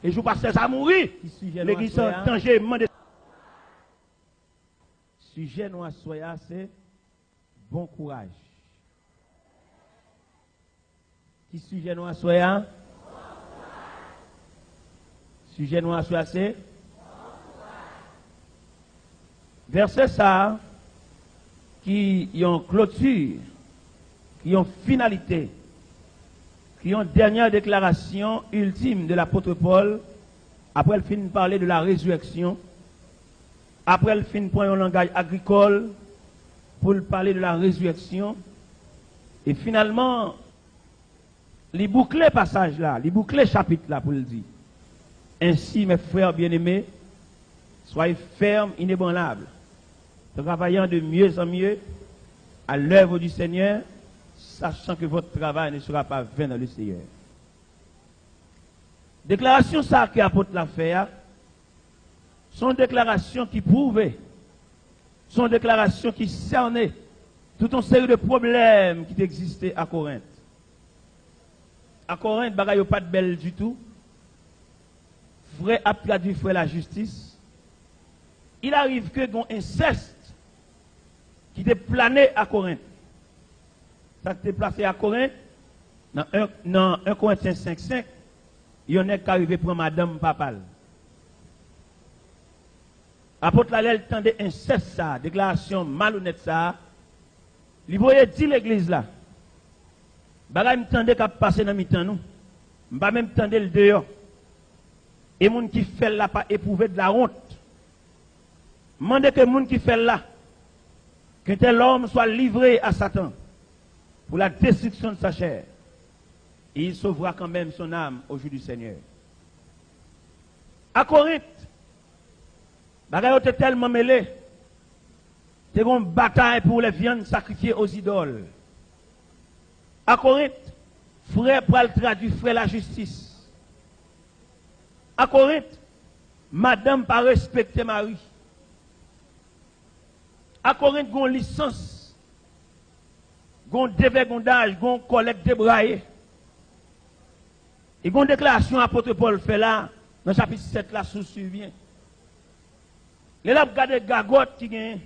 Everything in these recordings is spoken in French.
Et je passe ça à mourir. L'église en danger. Sujet nous à soya, c'est bon courage. Qui sujet nous à soya? Sujet nous à soya, c'est verset ça qui ont clôture, qui ont finalité, qui ont dernière déclaration ultime de l'apôtre Paul, après elle finit de parler de la résurrection, après elle finit de prendre un langage agricole pour parler de la résurrection, et finalement, les boucler passage là, les boucler chapitre là pour le dire. Ainsi, mes frères bien-aimés, soyez fermes, inébranlables, travaillant de mieux en mieux à l'œuvre du Seigneur, sachant que votre travail ne sera pas vain dans le Seigneur. Déclaration ça que l'apôtre l'a fait, sont déclarations qui prouvaient, sont déclarations qui cernaient tout un série de problèmes qui existaient à Corinthe. À Corinthe, bagaille pas de belle du tout. Frère a traduit frère la justice. Il arrive que un inceste qui était plané à Corinthe. Ça était placé à Corinthe, dans 1 Corinthiens 5,5, il y en a qui arrivé pour madame papal. Apôtre Lalel tendait inceste ça, déclaration malhonnête ça. Il voyait dire l'église là. Bagay m'tendait qu'à passer dans mi-temps nous. M'pas même tendait le dehors. Et moun qui fait là pas éprouver de la honte. Mandez que moun qui fait là que tel homme soit livré à Satan pour la destruction de sa chair. Et il sauvera quand même son âme au jour du Seigneur. À Corinthe, bagay était tellement mêlé. C'est une bataille pour les viandes sacrifiées aux idoles. À Corinthe, frère Paul traduit frère la justice. À Corinthe, madame pas respecter mari. À Corinthe, gon licence, gon dévergondage, gon collecte débraillé. Et gon déclaration apôtre Paul fait là, dans le chapitre 7 là, sous survient. Les là, regardez gagotte qui gagne.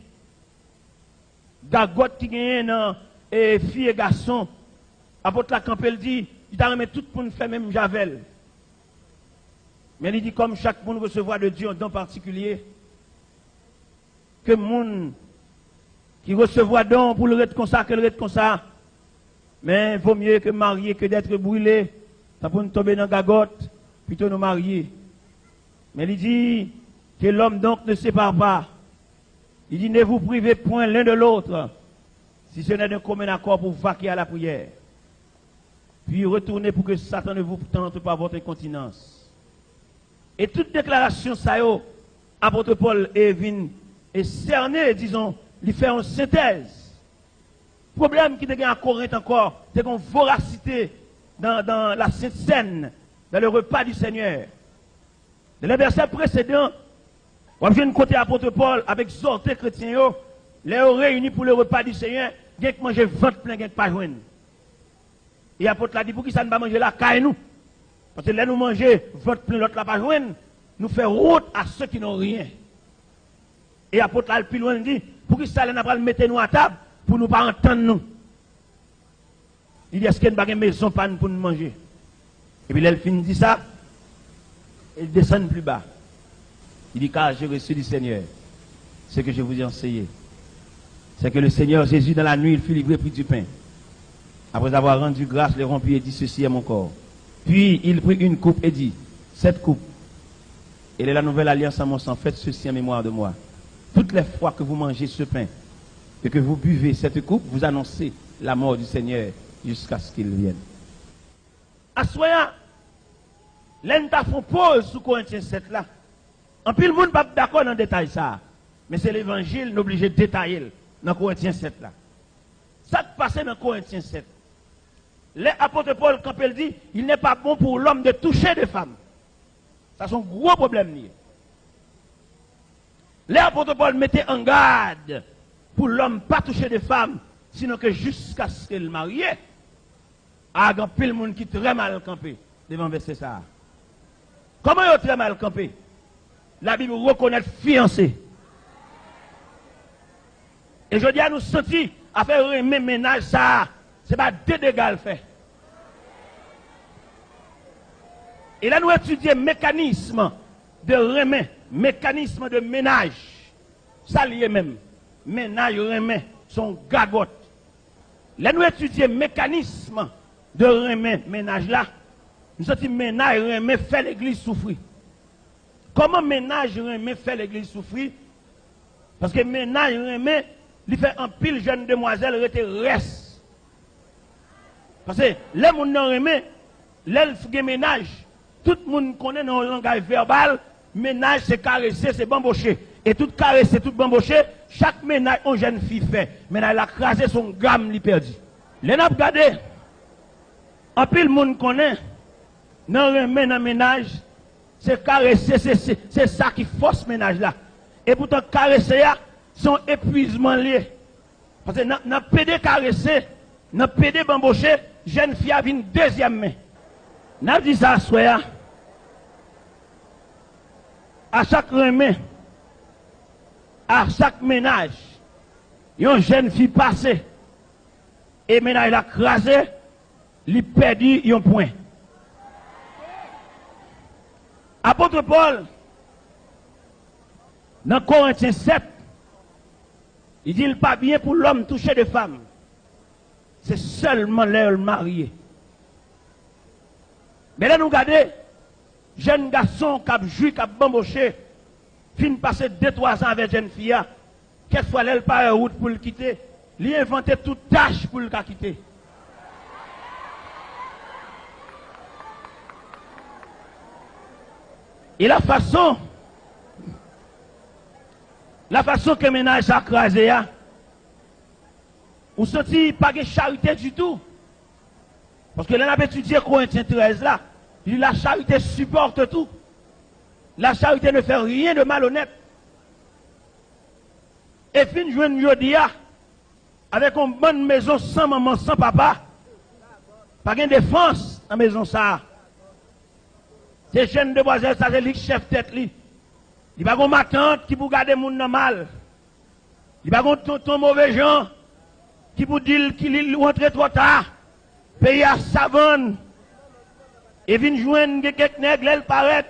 Gagotte qui gagne dans filles et garçons. Apôtre la Campbell dit, il t'a remis tout le monde fait même javel. Mais il dit comme chaque monde recevoir de Dieu un don particulier, que monde qui recevoir don pour le être comme ça, que le être comme ça, mais il vaut mieux que marier que d'être brûlé, ça pour nous tomber dans la gagotte, plutôt nous marier. Mais il dit que l'homme donc ne sépare pas. Il dit ne vous privez point l'un de l'autre, si ce n'est d'un commun accord pour vaquer à la prière. Puis retournez pour que Satan ne vous tente pas votre incontinence. Et toute déclaration, ça y est, apôtre Paul est cerné, disons, il fait une synthèse. Problème qui est à Corinthe encore, c'est qu'on voracité dans la Sainte Seine, dans le repas du Seigneur. Dans les versets précédents, on vient de côté apôtre Paul avec sorte chrétiens, les réunis pour le repas du Seigneur, il y a qui manger ventre plein, il y a qui pas joindre. Et l'apôtre l'a dit, pour qui ça ne va manger là, caille nous. Parce que là, nous manger, votre plein, l'autre là pas joindre, nous fait route à ceux qui n'ont rien. Et l'apôtre là, le plus loin dit, pour qui ça n'a pas le mettre nous à table, pour nous pas entendre nous. Il dit, est-ce qu'il y a une maison pour nous manger? Et puis là, il finit dit ça, il descend plus bas. Il dit, car j'ai reçu du Seigneur ce que je vous ai enseigné. C'est que le Seigneur Jésus, dans la nuit, il fut livré pris du pain. Après avoir rendu grâce, le rompit et dit, ceci est mon corps. Puis il prit une coupe et dit, cette coupe, elle est la nouvelle alliance à mon sang, faites ceci en mémoire de moi. Toutes les fois que vous mangez ce pain et que vous buvez cette coupe, vous annoncez la mort du Seigneur jusqu'à ce qu'il vienne. À soya, l'État font pause sous Corinthiens 7 là. En plus, le monde n'est pas d'accord dans le détail ça. Mais c'est l'évangile, nous obligé de détailler dans Corinthiens 7 là. Ça qui passe dans Corinthiens 7. L'apôtre Paul, quand il dit, il n'est pas bon pour l'homme de toucher des femmes. Ça, c'est un gros problème. L'apôtre Paul mettait en garde pour l'homme pas toucher des femmes, sinon que jusqu'à ce qu'elle marie. Ah, il y a le monde qui est très mal campé devant verset ça. Comment ils ont très mal campé? La Bible reconnaît fiancé. Et je dis à nous sentir à faire un ménage, ça, ce n'est pas deux dégâts à faire. Et là, nous étudions le mécanisme de remet, mécanisme de ménage. Ça lié même. Ménage, remet, son gagote. Là, nous étudions le mécanisme de remet, ménage là. Nous sommes ménage, remet, fait l'église souffrir. Comment ménage, remet, fait l'église souffrir? Parce que ménage, remet, il fait un pile jeune demoiselle reste. Parce que les gens n'ont remet, les ménage. Tout le monde connaît dans le langage verbal, ménage c'est caresser, c'est bambocher. Et tout caresser, tout bambocher, chaque ménage, une jeune fille fait. Ménage, elle a crasé son gamme, il perdu. Les n'a regardé, en pile le monde connaît, dans le ménage, c'est caresser, c'est ça qui force ménage là. Et pourtant, caresser, son épuisement lié. Parce que dans PD caresser, dans PD bambocher, jeune fille a une deuxième main. N'a dit ça, soya. À chaque remet, à chaque ménage, une jeune fille passée, et ménage l'a crasé, il perdu un point. Apôtre Paul, dans Corinthiens 7, il dit il n'est pas bien pour l'homme toucher des femmes. C'est seulement leur marié. Mais là, nous regardons, jeune garçon qui a joué, qui a bamboché, fin passer 2-3 ans avec jeune fille, quelquefois elle part en route pour le quitter, il a inventé toute tâche pour le quitter. Et la façon que le ménage a crasé, on sentit pas de charité du tout. Parce que là, on a étudié Corinthiens 13 là. La charité supporte tout. La charité ne fait rien de malhonnête. Et fin joindre Yodia avec une bonne maison sans maman, sans papa. Pas de défense dans la maison ça. C'est jeune demoiselle, ça c'est le chef tête li. Il n'y a pas de ma tante qui pour garder mon mal. Il n'y a pas de tonton mauvais gens qui pour dire qu'il rentre trop tard. Pays à savane. Et vient joindre quelques nègres, l'elle paraît.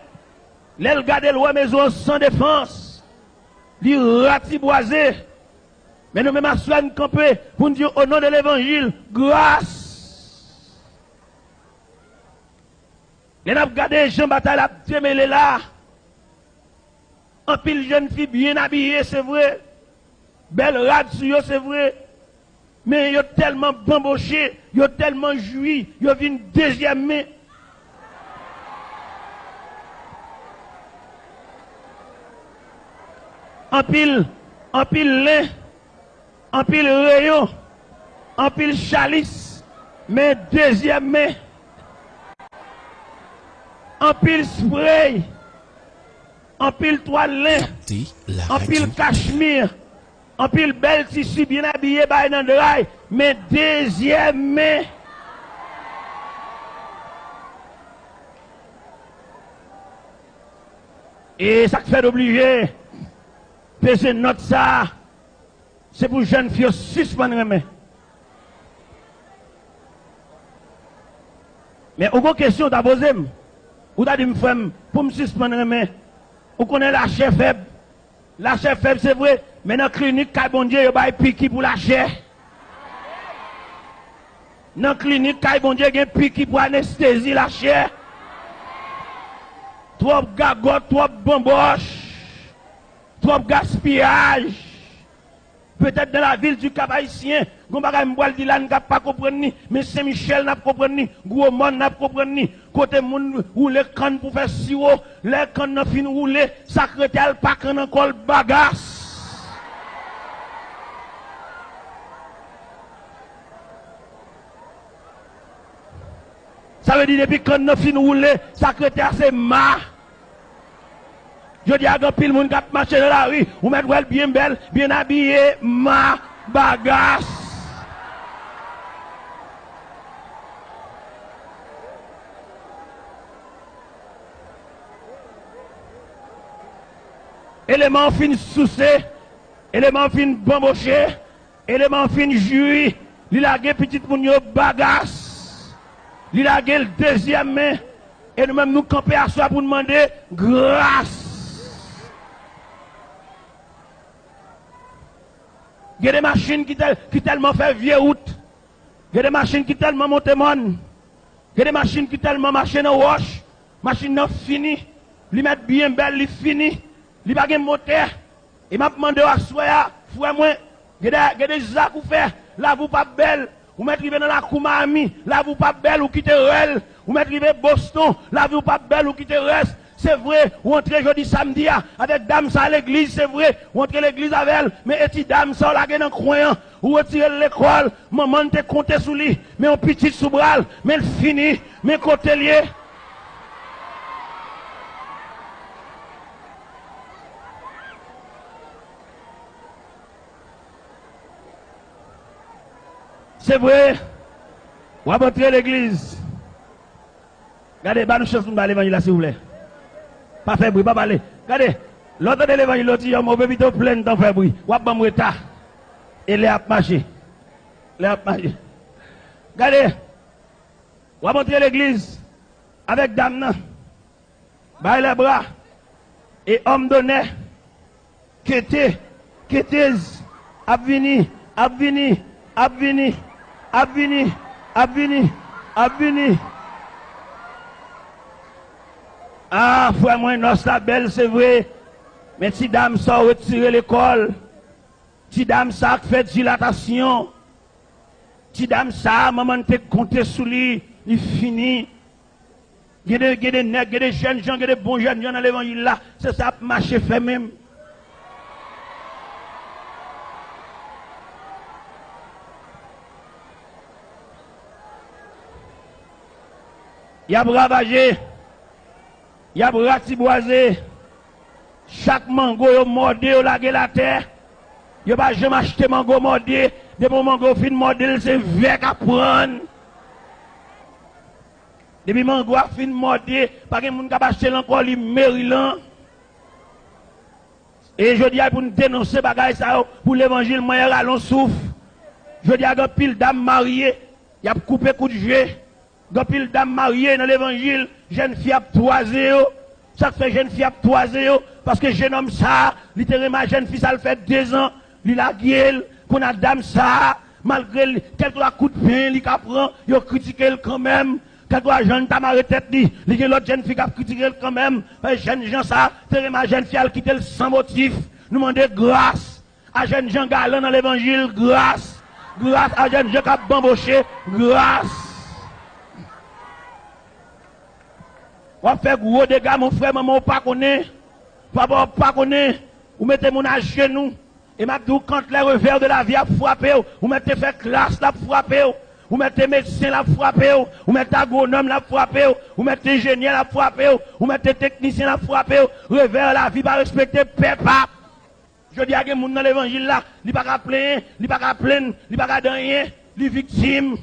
L'elle garde la maison sans défense. Il ratiboisé. Mais nous même à soi nous camper pour nous dire au nom de l'évangile, grâce. Les n'a regardé Jean Bataille a démêlé là. En pile jeune fille bien habillée, c'est vrai. Belle rade sur eux, c'est vrai. Mais ils ont tellement bamboché, ils ont tellement joui, ils ont vu une deuxième main. En pile lin, en pile rayon, en pile chalice, mais deuxième main. En pile spray, en pile toile lin, en pile cachemire, en pile bel tissu bien habillé by Nandraï, mais deuxième main. Et ça fait d'obliger, peser note ça, c'est pour jeunes filles suspendre main. Mais aucune question t'as posé. Ou t'as dit, pour me suspendre, mais vous connaissez la chair faible. La chair faible, c'est vrai. Mais dans la clinique, bon Dieu, il y a piqui pour la chair. Dans la clinique, bon Dieu, il y a piqui pour anesthésie la chair. Trop gagote, trop bamboche, trop gaspillage. Peut-être dans la ville du Cap-Haïtien, on va pas comprendre, mais Saint-Michel n'a pas compris, gros monde n'a pas compris, côté moun ou les cannes pour faire sirop, les cannes n'a fin rouler, secrétaire pas qu'on encore bagasse. Ça veut dire depuis qu'on n'a fin rouler, secrétaire c'est ma. Je dis à un pile moun qui marche dans la rue, ou mettre elle bien belle, bien habillée, ma bagasse. élément fin soucé, élément fin bamboché, élément fin jury, il a gagné petit moun yo bagasse, il a gagné le deuxième main, et nous-mêmes nous camper à soi pour demander grâce. Il y a des machines qui tellement fait vieux route, il y a des machines qui tellement montent mon, il y a des machines qui tellement marchent dans roche, machine non fini, li mettre bien belle, li fini, li pas gen moteur, et m'a demandé à soi, frère moi, il y a des zac ou faire, là vous pas belle, ou mettre rive dans la Koumami, là vous pas belle ou quitter Rel, ou mettre rive Boston, là vous pas belle ou quitter Rest. C'est vrai, ou entrer jeudi samedi avec dame ça à l'église, c'est vrai, ou entrer l'église avec elle, mais et dame ça la gen en croyant, ou retirer l'école, maman te compter sous lui, mais on petit sous bras, mais elle fini, mais côté lié. C'est vrai, ou à entrer l'église. Regardez, bah nous cherchons l'évangile là, s'il vous plaît. Pas faire bruit, pas parler. Regardez, l'autre de l'évangile, l'autre dit, mon bébé est plein de faire bruit. Ou à bon retard. Et les a marché. Les a marché. Regardez, ou à montrer l'église avec dame, non. Baille les bras. Et homme donné, qu'était, abvini, abvini, abvini, abvini, abvini, abvini. Ah, frère, moi, non, ça belle, c'est vrai. Mais si dame ça retirer l'école, si dame ça fait dilatation, si dame ça, maman te compté sous lui, il finit. Il y a des nègres, il y a des jeunes gens, il y a des bons jeunes gens dans l'évangile là, c'est ça, marcher fait même. Il y a bravagé. Il y a ratiboisé. Chaque mango yo mordé yo lagé la terre. Yo pas jamais acheté mango mordé. De mon mango fin mordé, c'est vert à prendre. Depuis mango a fin mordé, pas que moun ka acheter encore li Maryland. Et je dis pour nous dénoncer bagay ça pour l'évangile moyen allons souffle. Je dis à un pile dame mariée, y a coupé coup de jeu. Gan pile dame mariée dans l'évangile, jeune fille a toisé. Ça fait jeune fille a toisé parce que jeune homme ça, littéralement jeune fille ça le fait 2 ans, il a gueule, qu'on a dame ça, malgré quelques coups de pain, il prend, il a critiqué quand même. Quelques jeunes t'a marre tête dit, il y a l'autre jeune fille qui a critiqué quand même. Jeune gens ça, littéralement jeune fille a quitté sans motif. Nous demandons grâce à jeune gens galant dans l'évangile, grâce. Grâce à jeune gens qui a bamboché, grâce. On fait gros dégâts, mon frère, maman, pas connaît. Papa, pas connaît. Vous mettez mon à genoux. Et maintenant, quand les revers de la vie a frappé, vous mettez fait classe la frappé, vous mettez médecin la frappé, vous mettez agronome la frappé, vous mettez ingénieur la frappé, vous mettez technicien la frappé, revers la vie va respecter papa. Je dis à quelqu'un dans l'évangile là, il n'y a pas plaindre, il n'y a pas plaindre, il n'y a pas rien, il est victime,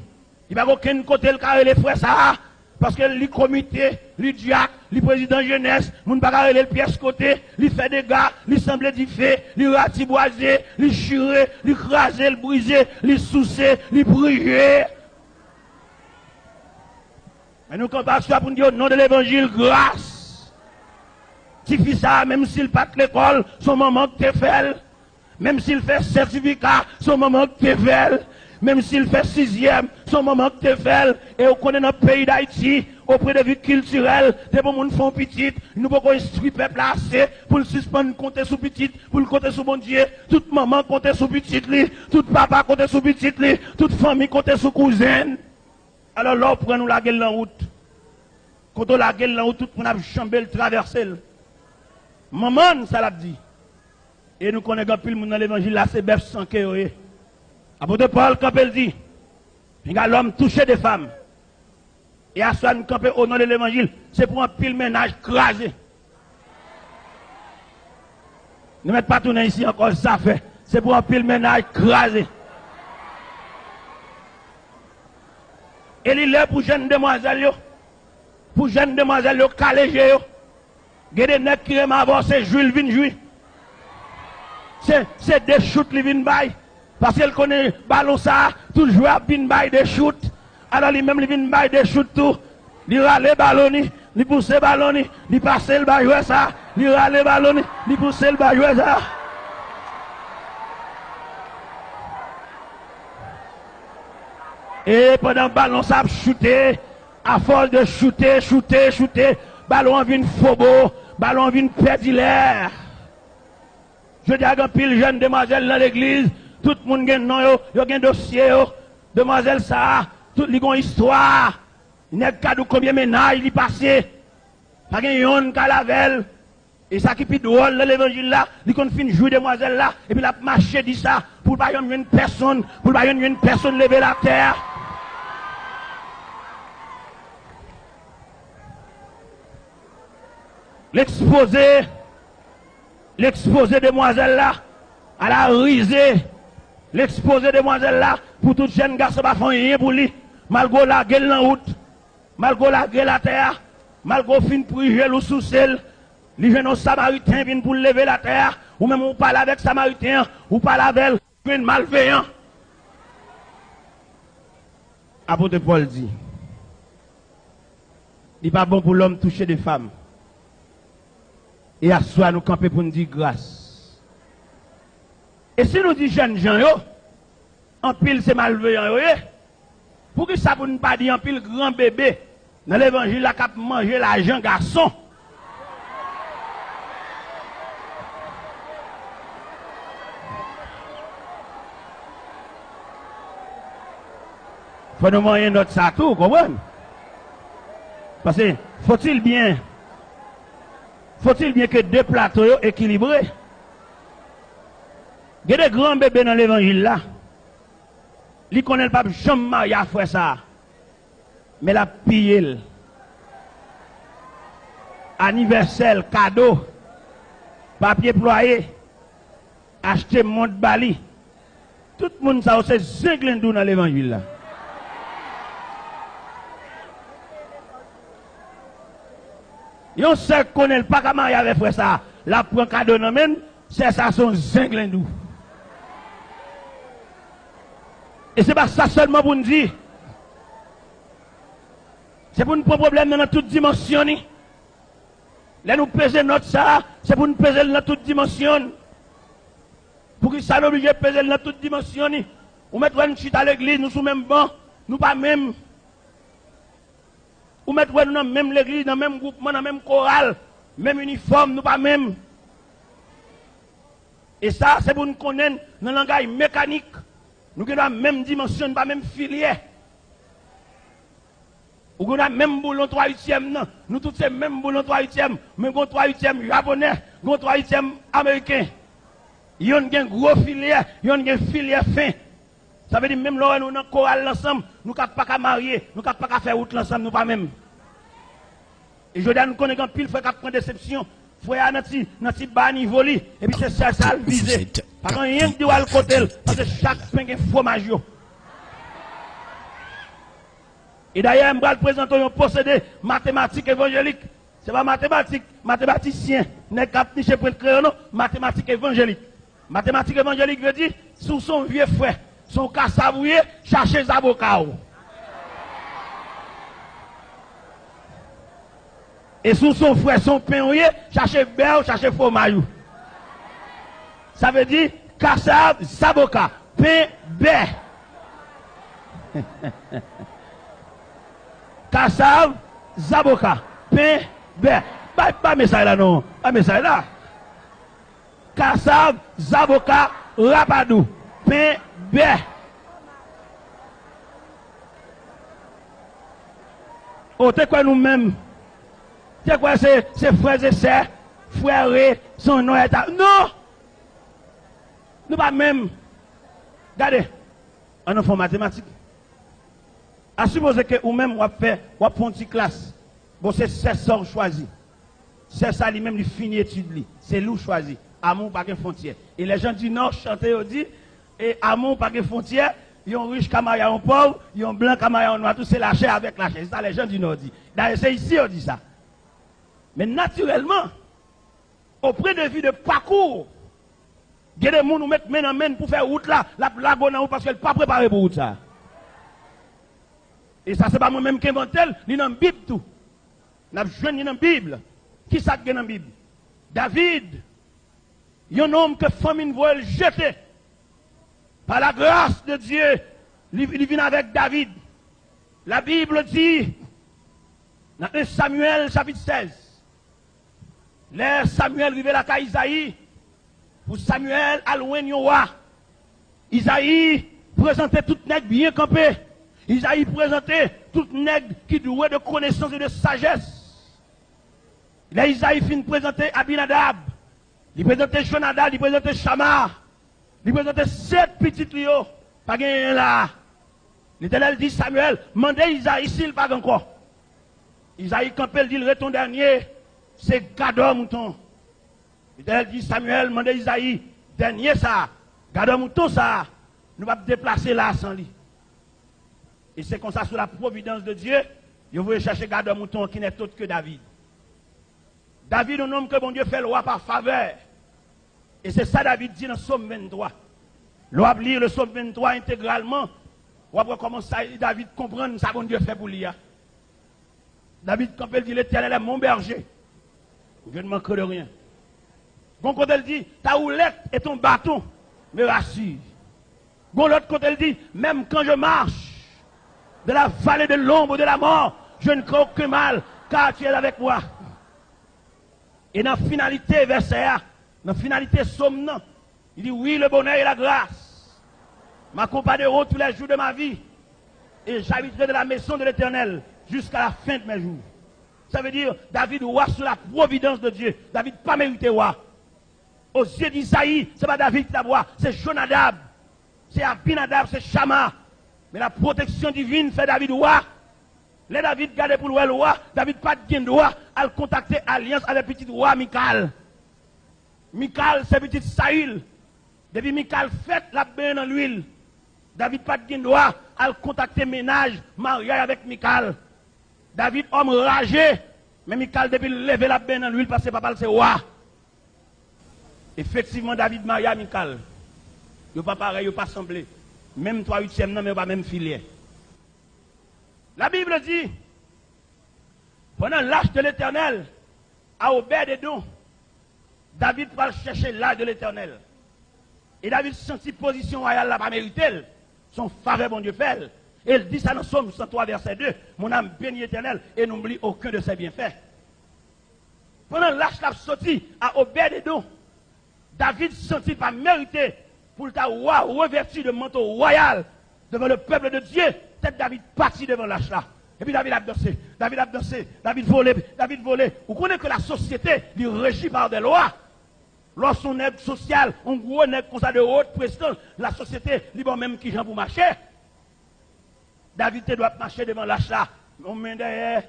il n'y a pas aucun côté le carré les frères ça. Parce que le comité, le diacre, le président jeunesse, moun pas carré le pièce côté, il fait des gars, il semble du fait, il ratiboisé, il churé, il crasé, il brisé, il soucé, il brûlé. Mais nous comptons pour nous dire au nom de l'évangile, grâce. Si fait ça, même s'il pas de l'école, son maman que te fait. Même s'il fait certificat, son maman que te fait. Même s'il fait 6e, son maman que te fait. Et on connaît notre pays d'Haïti, auprès de vie culturelle, des bons monde font petite, nous pouvons instruire le peuple assez pour le suspendre, compter sous petite, pour le compter sous bon Dieu. Toute maman compter sous petite, toute papa compter sous petite, toute famille compter sous cousine. Alors là, on prend nous la gueule en route. Quand on la gueule en route, tout le monde a chambé le traverser. Maman, ça l'a dit. Et nous connaissons plus le monde dans l'évangile, là, c'est bœuf sans que. Apôtre Paul, quand il dit, l'homme touché des femmes. Et à soi, nous camper au nom de l'évangile, c'est pour un pile ménage crasé. Ne mettez pas tout ici encore, ça fait. C'est pour un pile ménage crasé. Et il est pour jeunes demoiselles, pour jeunes demoiselles, calégées. Il y a des nègres qui aiment avoir, c'est Jules Vinjui. c'est des shoots qui viennent by. Parce qu'elle connaît ballon ça, tout joueur vient by des shoots. Alors lui-même, il vient by des shoots tout. Il râle le ballon, il pousse le ballon, il passe le ballon ça. Il râle le ballon, il pousse le ballon ça. Et pendant le ballon, ça a shooté. À force de shooter. Ballon vient faux, ballon vient perdre l'air. Je dis à un pile jeune demoiselle dans l'église, tout le monde a un nom, il y a un dossier, demoiselle ça, tout le monde a une histoire. Il n'y a pas de combien de ménages il est passé. Pas de yon calavel. Et ça qui est plus drôle dans l'évangile là, il continue de jouer demoiselle là, et puis il a marché dit ça, pour pas une personne, lever la terre. L'exposé demoiselle là, elle a risé. L'exposé demoiselle là, pour tout jeune garçon, pas faire rien pour lui. Malgré la gueule en route, malgré la gueule à terre, malgré fin prier ou sous celle, les jeunes samaritains viennent pour lever la terre, ou même on parle avec samaritain, ou parle avec un malveillant. Apôtre Paul dit, il n'est pas bon pour l'homme toucher des femmes. Et à soi, nous camper pour nous dire grâce. Et si nous disons jeunes gens, en pile c'est malveillant, pour que ça ne pas dire en pile grand bébé, dans l'évangile, la cap manger l'argent garçon. Faut nous manger notre satou, vous comprenez? Parce que faut-il bien que deux plateaux équilibrés? Il y a des grands bébés dans l'évangile là. Ils connaissent pas jamais marié à faire ça. Mais la pillé. Anniversaire, cadeau, papier ployé, acheter montre bali. Tout le monde ça c'est zinglendou dans l'évangile là. Yon se connaît pas comment il avait fait ça. La prend cadeau non même, c'est ça son zinglendou. Et c'est pas ça seulement pour nous dire. C'est pour nous prendre problème dans toute dimension. Là nous peser notre ça, c'est pour nous peser dans toute dimension. Pour que ça nous oblige de peser dans toute dimension. Ou mettre une chute à l'église, nous sommes même bon, nous pas même. Ou mettre nous dans même l'église, dans le même groupement, dans le même chorale, même uniforme, nous pas même. Et ça, c'est pour nous connaître dans le langage mécanique. Nous avons la même dimension, pas même filière. Ou avons la même boulon 3/8e, nous tous ces mêmes boulon 3/8e, même 3/8e japonais, 3/8e américain. Ils ont un gros filière, ils ont une filière fin. Ça veut dire même là nous dans chorale ensemble, nous ne pouvons pas marier, nous ne pouvons pas faire route ensemble, nous pas même. Et je dis nous connaissons pile frère qui prend déception, frère dans petit bas niveau et puis c'est ça le visé. Parce que rien de à le côté parce que chaque pain est fromage. Et d'ailleurs, je vais présenter un procédé mathématique évangélique. Ce n'est pas mathématique, mathématicien. N'est pas chez le crayon, mathématique évangélique. Mathématique évangélique veut dire, sous son vieux frère, son cassavouillé, chercher les avocats. Et sous son frère, son pain, chercher beurre, chercher fromage. Ça veut dire, cassav, zaboka, pain, beurre. Kassav, zaboka, pain, beurre. Pas message là non, pas message là. Kassav, zaboka, rapadou, pain, beurre. Oh, t'es quoi nous-mêmes? T'es quoi c'est frères et sœurs, frères et son nom est à... Non! Nous pas même. Regardez, en enfant mathématique. À supposer que ou même on fait une petite classe. Bon, c'est ça choisi. C'est ça lui-même il finit étude. C'est lui choisi. Amour pas de frontière. Et les gens du Nord chantent et disent et amour pas de frontière. Ils ont riche comme ils ont pauvre, ils ont blanc comme ils ont noir. Tout c'est la chair avec la chair. C'est ça les gens du Nord disent. D'ailleurs, c'est ici on dit ça. Mais naturellement, au point de vue de parcours, Il y a des gens qui mettent main en main pour faire route là, la bonne parce qu'elle n'est pas préparée pour route ça. Et ça, c'est pas moi-même qui invente, ni dans la Bible tout. Nous avons joué dans la Bible. Qui ça qui est dans la Bible? David. Il y a un homme que la famille veut le jeter. Par la grâce de Dieu, il vient avec David. La Bible dit, dans 1 Samuel chapitre 16, là Samuel arrive à la Isaïe, pour Samuel à loin de roi. Isaïe présentait tout nègre bien campé. Isaïe présentait tout nègre qui doué de connaissance et de sagesse. Là Isaïe finit présenter Abinadab, il présentait Jonadab, il présentait Shamar, il présentait 7 petites lios, pas gagné là. L'Éternel dit Samuel, mandez Isaïe s'il pas encore. Isaïe campé dit le retour dernier, c'est Gador mouton. L'Éternel dit Samuel, mandez Isaïe, dernier ça, Gador mouton ça, nous va déplacer là sans lui. Et c'est comme ça, sous la providence de Dieu, je voulais chercher Gador mouton qui n'est autre que David. David, un homme que bon Dieu fait loi par faveur. Et c'est ça David dit dans le psaume 23. L'on va lire le psaume 23 intégralement. On va voir comment ça, David comprend ça bon Dieu fait pour lui. David, quand il dit l'Éternel est mon berger, je ne manquerai de rien. Bon, quand elle dit ta houlette et ton bâton me rassurent. Bon, l'autre côté, elle dit même quand je marche de la vallée de l'ombre de la mort, je ne crains aucun mal, car tu es avec moi. Et dans la finalité, verset A, dans la finalité somme, il dit oui, le bonheur et la grâce m'accompagneront tous les jours de ma vie, et j'habiterai de la maison de l'Éternel jusqu'à la fin de mes jours. Ça veut dire, David roi sous la providence de Dieu. David pas mérité roi. Aux yeux d'Isaïe, ce n'est pas David qui l'a roi, c'est Jonadab, c'est Abinadab, c'est Shama. Mais la protection divine fait David roi. Les David gardé pour le roi, David pas de droit à contacter alliance avec petit roi Michal. Michal, c'est petit Saül. Depuis Michal fait la bain dans l'huile. David pas de droit à contacter ménage, mariage avec Michal. David, homme ragé, mais Michal depuis lever la bain dans l'huile parce que papa c'est roi. Effectivement, David marié à Michal. Il n'est pas pareil, il n'est pas semblé. Même 3/8e, non, mais pas même filière. La Bible dit, pendant l'âge de l'Éternel, à Obed-Edom, David va chercher l'âge de l'Éternel. Et David sentit position royale là, pas mérité, son faveur, bon Dieu, fait. Et il dit ça dans Somme 103, verset 2, mon âme bénit l'Éternel et n'oublie aucun de ses bienfaits. Pendant l'âge l'a sorti à Obed-Edom, David sentit pas mérité pour le roi revêtu de manteau royal devant le peuple de Dieu. Peut-être David parti devant l'âge là. Et puis David a dansé, David volé. Vous connaissez que la société est régie par des lois. Lorsqu'on est social, on gros nègre comme ça de haute prestance, la société, libre même qui j'en pour marcher. David doit marcher devant l'âge là. On met derrière,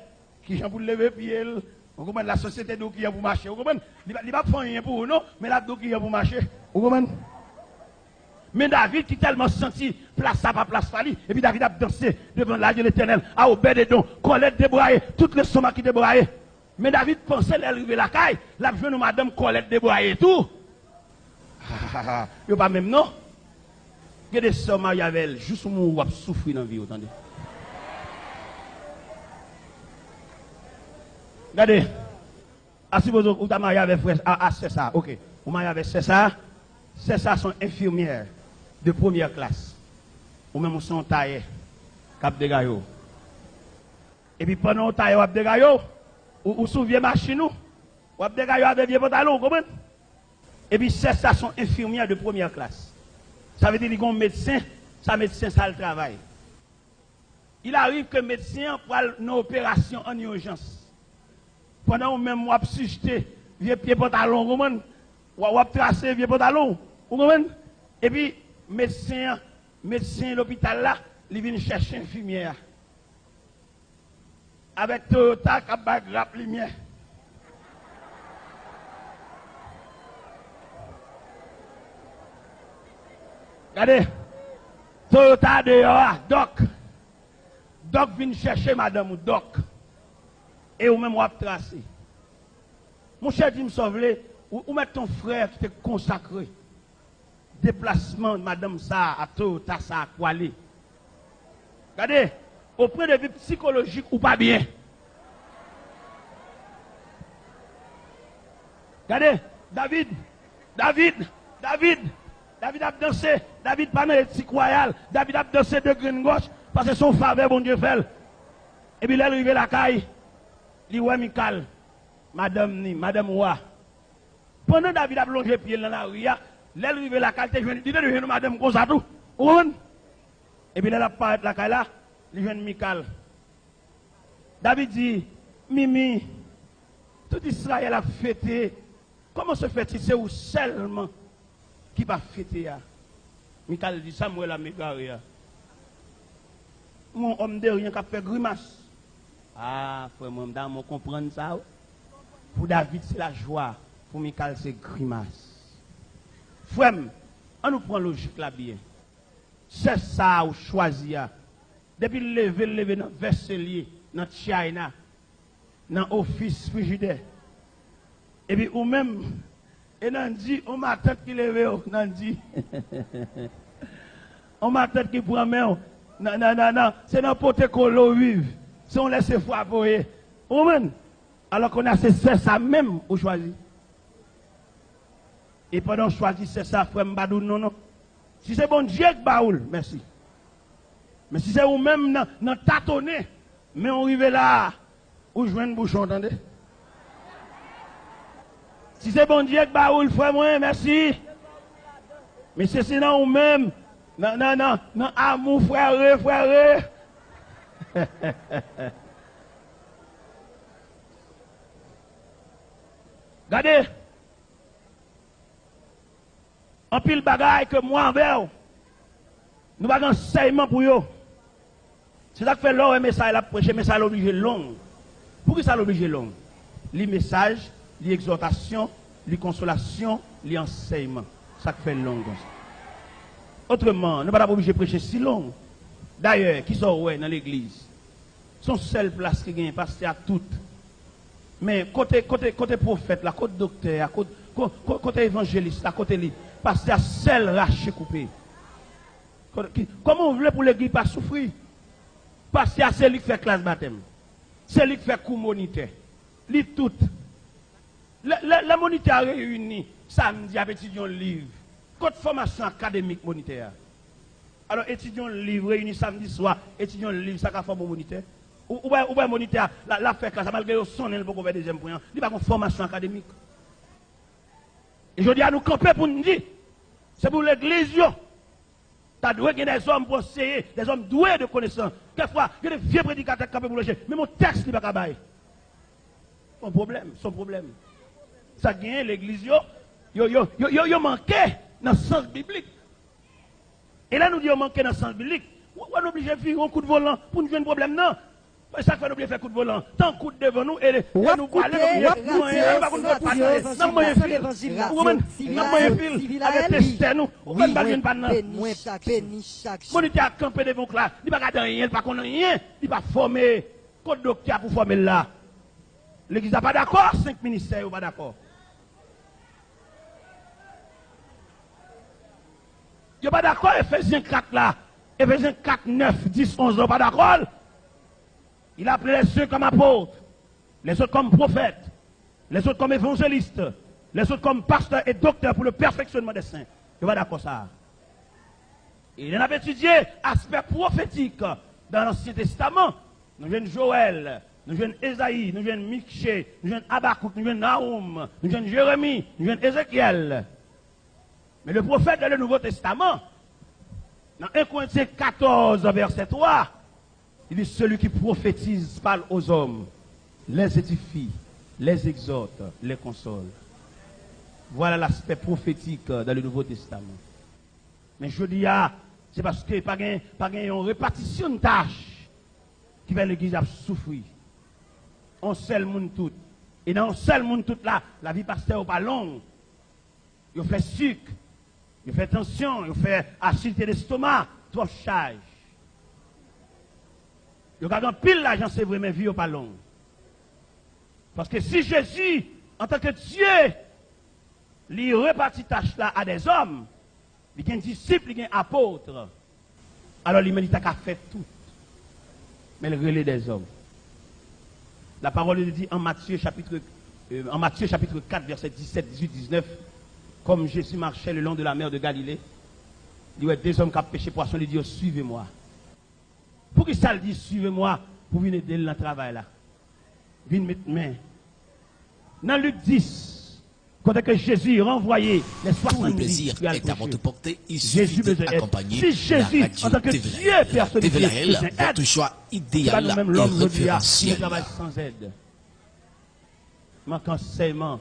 qui j'en pour lever pied. On comprend la société qui j'en pour marcher. On comprend? Il ne va pas faire rien pour nous, mais là, qui j'en pour marcher. On comprend? Mais David qui tellement senti place ça par place fali, et puis David a dansé devant l'âge de l'Éternel, à Obed-Edom, Colette débraillée, toutes les sommes qui débraillées. Mais David pensait l'arrivée la caille, la jeune madame Colette débraillée tout. Il n'y a pas même non. Il y a des sommes à Yavel, juste où on souffrir dans la vie, attendez. Regardez, si vous avez marié avec frère, c'est ça, ok. Vous mariez avec c'est ça sont infirmières de première classe. Ou même son taillé, cap de gaillot. Et puis pendant que taillé, de gaillot, ou sous vieux machine, ou de gaillot avec vieux pantalon, comment? Et puis ça sont infirmières de première classe. Ça veut dire qu'ils ont un médecin, ça médecin, ça le travail. Il arrive que le médecin pour une opération en urgence. Pendant même moi suscité, vieux pied pantalon, comment? Ou tracer vieux pantalon, comment? Et puis médecin l'hôpital là, il vient chercher infirmière. Avec Toyota qui a grappe lumière. Regardez, Toyota dehors, Doc vient chercher madame ou Doc. Et ou même ou tracer. Mon cher dit me sauver, ou mettre ton frère qui t'est consacré. déplacement de madame ça, à tout, à ça, à quoi aller. Regardez, au point de vue psychologique ou pas bien. Regardez, David a dansé, David pas dans l'éthique royale, David a dansé de green gauche, parce que son faveur, bon Dieu fait. Et puis il est arrivé à la caille, il dit, ouais, Michael, madame Roi. Pendant David a plongé pied dans la rue, il est arrivé à la caille, il dit, madame, comme ça tout. Et puis il a parlé de la caille là, il vient Michael. David dit, Mimi, tout Israël a fêté. Comment se fait-il, c'est où seulement qui va fêter? Michael dit, Samuel a mégaré. Mon homme de rien qui a fait grimace. Ah, frère, moi, je comprends ça. Pour David, c'est la joie. Pour Michael, c'est grimace. Frère, on nous prend logique là bien. C'est ça ou choisi. Depuis le lever dans le verset, dans China, dans l'office frigidaire. Et puis, ou même, et on dit, on m'a tête qui lève, on dit, on m'a tête qui prend main, non, c'est dans le pote que l'eau vive, si on laisse foi pour eux. Alors qu'on a c'est ça même, on choisit. Et pendant choisir c'est ça, frère Mbadou, non. Si c'est bon Dieu qui baoule, merci. Mais si c'est vous-même dans tâtonner, mais on arrive là, où je viens de bouchon, entendez? Si c'est bon Dieu qui baoule, frère moi, merci. Mais c'est sinon ou même, non, amour, frère. Regardez, en pile bagaille que moi envers, nous avons un enseignement pour eux. C'est ça que fait l'heure, mais ça, il a prêché, mais ça l'oblige long. Pourquoi ça l'oblige long? Les messages, les exhortations, les consolations, les enseignements. Ça fait long. Autrement, nous ne sommes pas obligés de prêcher si long. D'ailleurs, qui sont dans l'église, son seule place qui gagne, parce à toutes. Mais côté prophète, là, côté docteur, côté évangéliste, là, côté libre, parce à seul raché coupé. Comment vous voulez pour l'église pas souffrir? Parce à celui qui fait classe baptême, celui qui fait coup moniteur, lit tout. Le moniteur réuni samedi avec étudiants livre. Côté formation académique moniteur. Alors étudiants livre réunis samedi soir, étudiants livre ça qu'a fait bon moniteur. Ou bien moniteur la fait classe malgré son il pour faire deuxième point. Il pas une formation académique. Et je dis à nous camper pour nous dire c'est pour l'église yo. Tu dois qu'il y ait des hommes conseillers, des hommes doués de connaissances. Quelquefois, il y a des vieux prédicateurs qui pour loger. Mais mon texte n'est pas capable. Son problème. Ça gagne l'église, yo manqué dans le sens biblique. Et là, nous disons manqué dans le sens biblique. On est obligé de faire un coup de volant pour nous jouer un problème, non? Ça fait oublier faire coup de volant. Tant coup devant nous et nous parler moniteur a campé devant là, il pas garder rien, il pas connaître rien, il pas former code docteur pour former là. L'église n'est pas d'accord, 5 ministères pas d'accord. Ils pas d'accord, Ephésiens 4 là, Ephésiens 4, 9, 10, 11, pas d'accord. Il a appelé les uns comme apôtres, les autres comme prophètes, les autres comme évangélistes, les autres comme pasteurs et docteurs pour le perfectionnement des saints. Je vais d'accord ça. Il en avait étudié aspect prophétique dans l'Ancien Testament. Nous venons Joël, nous venons Esaïe, nous venons Michée, nous venons Habakkuk, nous venons Naoum, nous venons Jérémie, nous venons Ézéchiel. Mais le prophète dans le Nouveau Testament, dans 1 Corinthiens 14, verset 3, il dit celui qui prophétise parle aux hommes, les édifie, les exhorte, les console. Voilà l'aspect prophétique dans le Nouveau Testament. Mais je dis, c'est parce que pas une répartition de tâches qui fait l'église à souffrir. On seul monde tout. Et dans un seul monde tout là, la vie pasteur n'est pas longue. Il fait sucre, il fait tension, il fait acidité d'estomac, trop charge. Il y a pile l'argent, c'est vrai, mais vie n'est pas longue. Parce que si Jésus, en tant que Dieu, il répartit tâche là à des hommes, Il y a un disciple, il y a un apôtre. Alors l'humanité a fait tout. Mais le relais des hommes. La parole de Dieu dit en Matthieu chapitre 4, verset 17, 18, 19, comme Jésus marchait le long de la mer de Galilée, il y a des hommes qui ont pêché poisson, il dit, suivez-moi. Pour qui ça le dit, suivez-moi, pour venir aider dans le travail là. Venez mettre main. Dans Luc 10, quand Jésus renvoyé les 70, tout le plaisir est à votre portée. Il Jésus suffit besoin d'accompagner si Jésus, en tant que Dieu personnifié, votre choix idéal même et l'homme qui référentiel. travaille sans aide. Manque enseignement.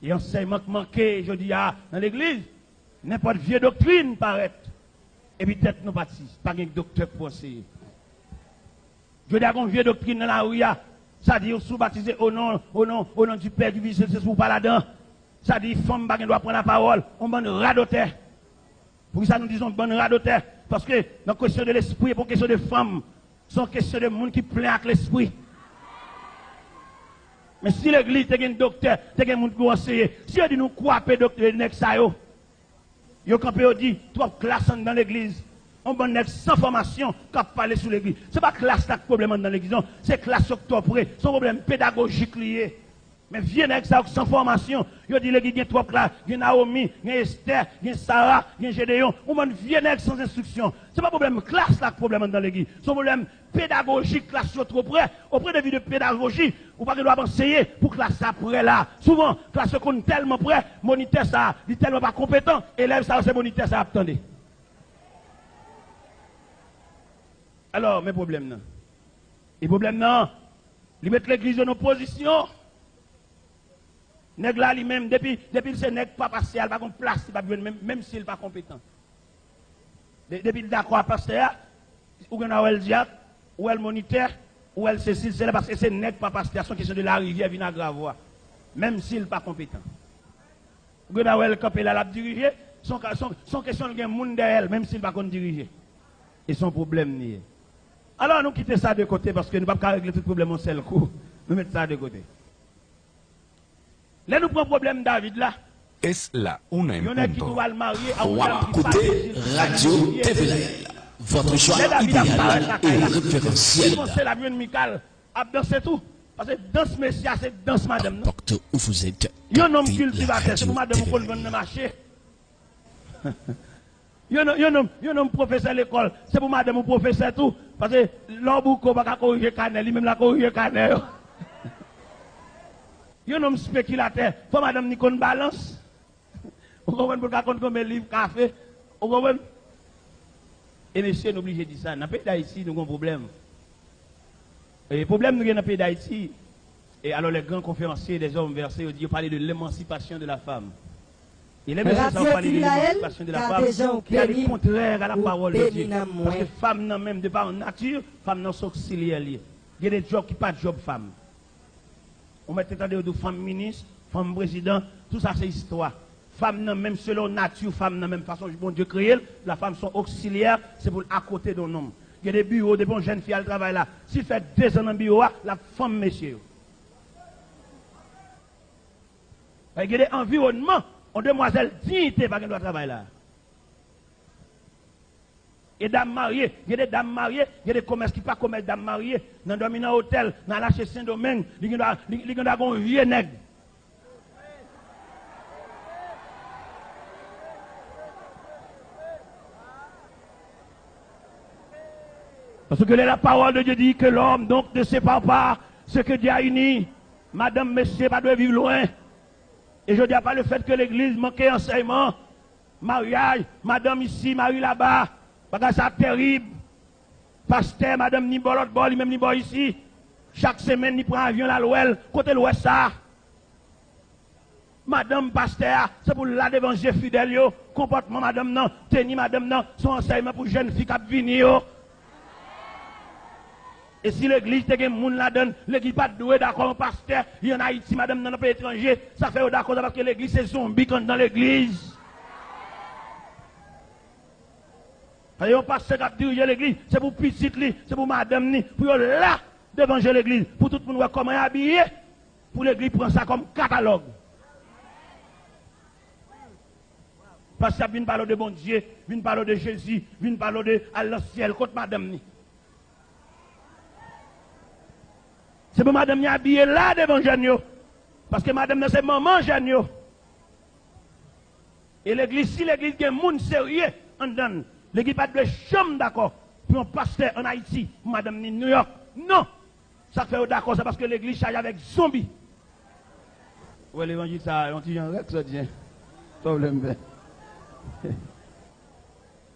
Et enseignement qui manquait, je dis, dans l'église, n'importe vieille doctrine paraît. Et puis peut-être nous baptisons, pas un docteur pour enseigner. Je dis à une vieille doctrine dans la rue, ça dit, sous baptisé au nom du Père, du Fils, c'est sous pas là-dedans. Ça dit, femme, pas doit prendre la parole, on bonne radoteur. Pour ça, nous disons bonne radoteur. Parce que, dans la question de l'esprit, pour question de femmes, c'est une question de monde qui plaît avec l'esprit. Mais si l'église, t'es un docteur, t'es un monde qui enseigne, si on dit nous quoi, docteur, ça yo campé dit, trois classes dans l'église. On va être sans formation qui parler sur l'église. Ce n'est pas classe qui problème dans l'église, c'est classe octobrée, c'est un problème pédagogique lié. Mais viens avec ça sans formation. Yo dit l'église, il y a trois classes, il y a Naomi, il y a Esther, il y a Sarah, il y a Gédéon. On va venir avec sans instruction. Ce n'est pas un problème classe là problème dans l'église. C'est un problème pédagogique, classe trop près. Auprès de vie de pédagogie, ou pas que doit enseigner pour classe après là. Souvent, classe qu'on tellement près, moniteur ça, il est tellement pas compétent, élève ça, c'est moniteur ça, attendez. Alors, mes problèmes, non. Les problèmes, non. Ils mettent l'église en opposition. Nèg là, lui-même, depuis ce nèg pas passé, il va pas place, même s'il n'est pas compétent. Depuis le d'accord à pasteur, ou bien elle diacre, ou elle moniteur, ou elle Cécile, c'est parce que c'est nèg pas pasteur, c'est une question de la rivière vient à Gravois. Même s'il n'est pas compétent. Ou bien elle campé là, la diriger, son question de monde derrière, même s'il n'est pas diriger. Et son problème n'est. Alors nous quittons ça de côté parce que nous ne pouvons pas régler tout problème en seul coup. Nous mettons ça de côté. Là nous prenons le problème David là. Es la una en Il y en a qui punto. doivent le marier à une dame qui Écoutez Radio TVL, votre choix idéal et référentiel. C'est la mienne Michael a dansé tout. Parce que danse monsieur, c'est danse madame. Porte où vous êtes. Il y a un homme cultivateur, c'est pour madame qu'on vend dans le marché. Il y a un homme professeur à l'école, c'est pour madame ou professeur tout. Parce que l'homme ne va pas corriger Canel, lui-même la corriger Canel. Il y a un homme spéculateur, faut madame ni qu'on balance. Vous comprenez pour qu'on comme livre café. Vous comprenez? Et monsieur, nous obligé de dire ça. Dans le pays d'Haïti, nous avons un problème. Et le problème, nous avons dans le pays d'Haïti. Et alors, les grands conférenciers, les hommes versés, ils parlent de l'émancipation de la femme. Et les messieurs ont parlé de l'émancipation de la femme, qui est le contraire à la parole de Dieu. Parce que femme, non, même de par nature, femme, non, sont auxiliaires. Il y a des jobs qui ne sont pas de job femme. On met de femme ministre, femme président, tout ça c'est histoire. Femme, non, même selon nature, femme, non, même façon, bon Dieu créé, la femme sont auxiliaires, c'est pour à côté d'un homme. Il y a des bureaux, des bonnes jeunes filles, elles travaillent là. S'il fait 2 ans dans le bureau, la femme, messieurs. Il y a des environnements, on demoiselle dignité, pas qu'elle doit travailler là. Et dames mariées, il y a des dames mariées, il y a des commerces qui ne sont pas commerce dames mariées. Dans le dominant hôtel, dans la chez Saint-Domingue, il y a un vieux nègre. Parce que la parole de Dieu dit que l'homme donc ne sépare pas ce que Dieu a uni. Madame, monsieur, pas de vivre loin. Et je ne dis pas le fait que l'église manquait enseignement, mariage, madame ici, mari là-bas. Parce que c'est terrible. Pasteur, madame, ni bon l'autre bord, même ni bon ici. Chaque semaine, ni prend un avion là, l'ouel, côté l'ouest ça. Madame, pasteur, c'est pour la d'évangile fidèle, yo. Comportement, madame, non. Tenir, madame, non. Son enseignement pour jeunes filles qui viennent, yo. Et si l'église te gen moun la donne, l'église pas doué d'accord pasteur, il y en a Haïti, madame, dans le pays étranger, ça fait d'accord parce que l'église c'est zombie quand dans l'église. Parce que pasteur qui a dirigé l'église, c'est pour petit li, c'est pour madame ni, pour là devant l'église, pour tout le monde voir comment habillé, pour l'église prendre ça comme catalogue. Parce que vient parler de bon Dieu, vient parler de Jésus, vient parler de Allah ciel, contre madame ni. C'est pour madame ni habillée là devant Jeanne. Parce que madame c'est maman Jeanne. Et l'église, si l'église est un monde sérieux, on donne. L'église pas de chambre d'accord pour un pasteur en Haïti, madame ni New York. Non! Ça fait d'accord, c'est parce que l'église charge avec zombies. Ouais, l'évangile, ça, on dit un règle, ça dit. Problème.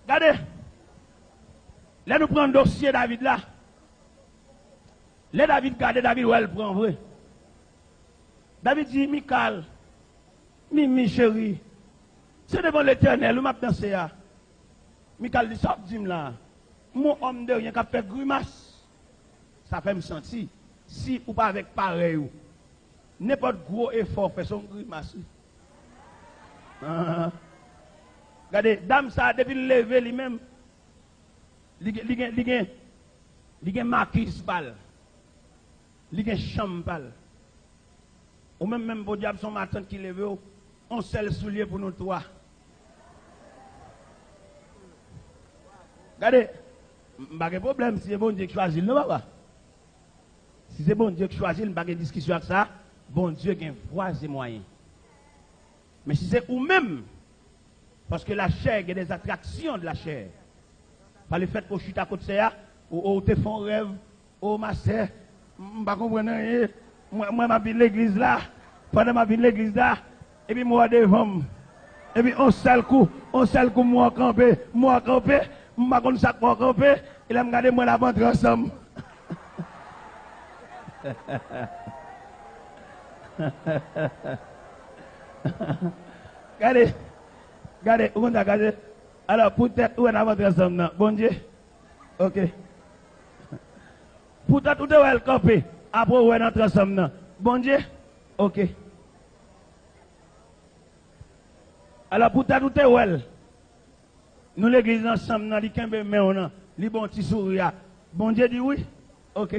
Regardez. Là, nous prenons le dossier David là. Là, David, regardez David, où elle prend vrai. David dit, Michal, Mimi chérie, c'est devant l'éternel, où m'a dansé là. Michal dit, ça, dis-moi là. Mon homme de rien qui a fait grimace. Ça fait me sentir, si ou pas avec pareil, n'importe gros effort fait son grimace. Regardez, dame ça, depuis le lever lui-même, il y a marquise pâle, il y a chambre pâle. Ou même pour diable son matin qui lève, on seul soulier pour nous trois. Regardez, pas de problème si c'est bon Dieu qui choisit, non, papa? Si c'est bon Dieu qui choisit, nous n'avons pas de discussion avec ça. Bon Dieu qui a voie et moyens. Mais si c'est ou-même, parce que la chair, il y a des attractions de la chair. Par le fait que je suis à côté de ça, ou te font rêve, ou ma sœur, je ne comprends rien. Moi, je suis l'église là, pendant ma vie de l'église là, et puis moi devant. Et puis on seul coup, moi camper, je ne sais pas ça pour camper, et là, je regarde moi la ventre ensemble. Regardez, regardez. Alors, peut-être, où est notre ensemble? Bon Dieu. Ok. Peut-être, où est le campé? Après, où est notre ensemble? Bon Dieu. Ok. Alors, peut-être, où est le? Nous, l'église ensemble, nous, les kembe, mais on a, les bons petits sourires. Bon Dieu dit oui. Ok.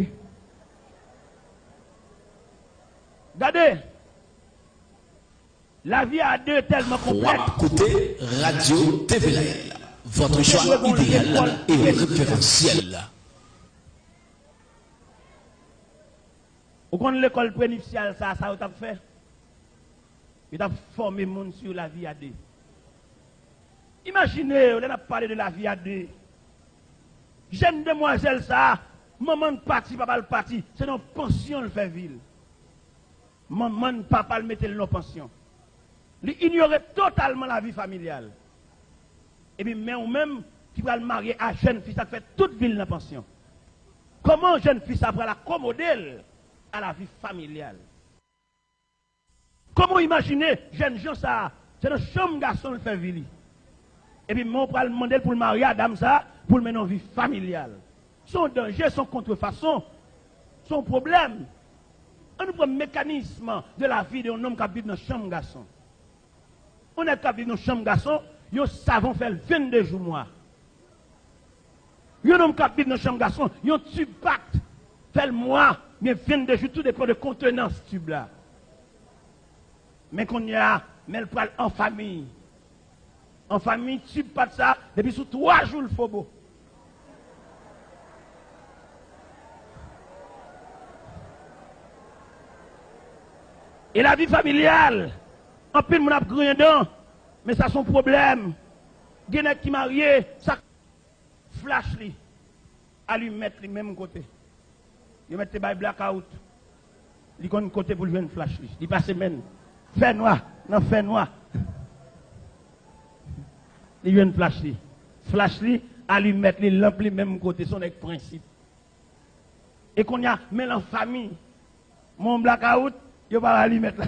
Regardez, la vie à deux est tellement complexe. Côté Radio TVL, votre choix idéal et référentiel. Vous connaissez l'école prénuptiale, ça vous a fait? Il a formé le monde sur la vie à deux. Imaginez, on a parlé de la vie à deux. Jeune demoiselle, ça, maman de parti, papa le parti, c'est dans pension le fait ville. Maman, papa le mettait dans pension. Il ignorait totalement la vie familiale. Et puis, mais ou même qui va le marier à jeune fille, ça fait toute ville dans pension. Comment jeune fille ça va l'accommoder à la vie familiale? Comment imaginer jeune gens ça? C'est dans chambre garçon le fait ville. Et puis, moi, on va le demander pour le marier à dame ça, pour le mettre en vie familiale. Son danger, son contrefaçon, son problème. On nous prend le mécanisme de la vie d'un homme qui habite dans la chambre garçon. On est qui habite dans la chambre garçon, ils savent faire 22 jours mois. Un homme qui habite dans la chambre garçon, ils tube pacte, fait le mois, mais 22 jours, tout dépend de contenance tube là. Mais qu'on y a, mais elle parle en famille. En famille, tube pas de ça, depuis sous 3 jours le faut beau. Et la vie familiale, en pile, mon a rien dedans, mais ça son problème. Il y a qui marié, ça flash li, à lui mettre le même côté. Il met les blackout. Il y a un côté pour lui faire flash li. Il passe même. Fait noir, non fait noir. Il y a une flash li. Flash li, à lui mettre les lampes le même côté, son principe. Et qu'on y a, mais en famille, mon blackout, il va pas lui mettre là.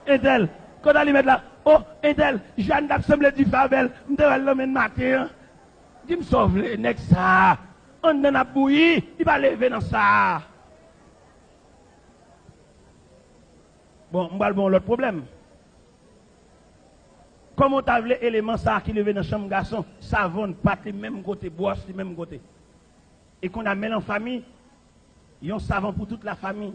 Et tel, quand on lui met là, oh, et tel, Jeanne d'Assemblée du Favel, m'devait l'homme matin. Dis me sauve les nègres ça. On donne à bouillir, il va lever dans ça. Bon, on va bon l'autre problème. Comment tu as vu l'élément ça qui levé dans la chambre garçon, savon, pâte, le même côté, boisse, le même côté. Et qu'on a mis en famille, Ils ont savon pour toute la famille.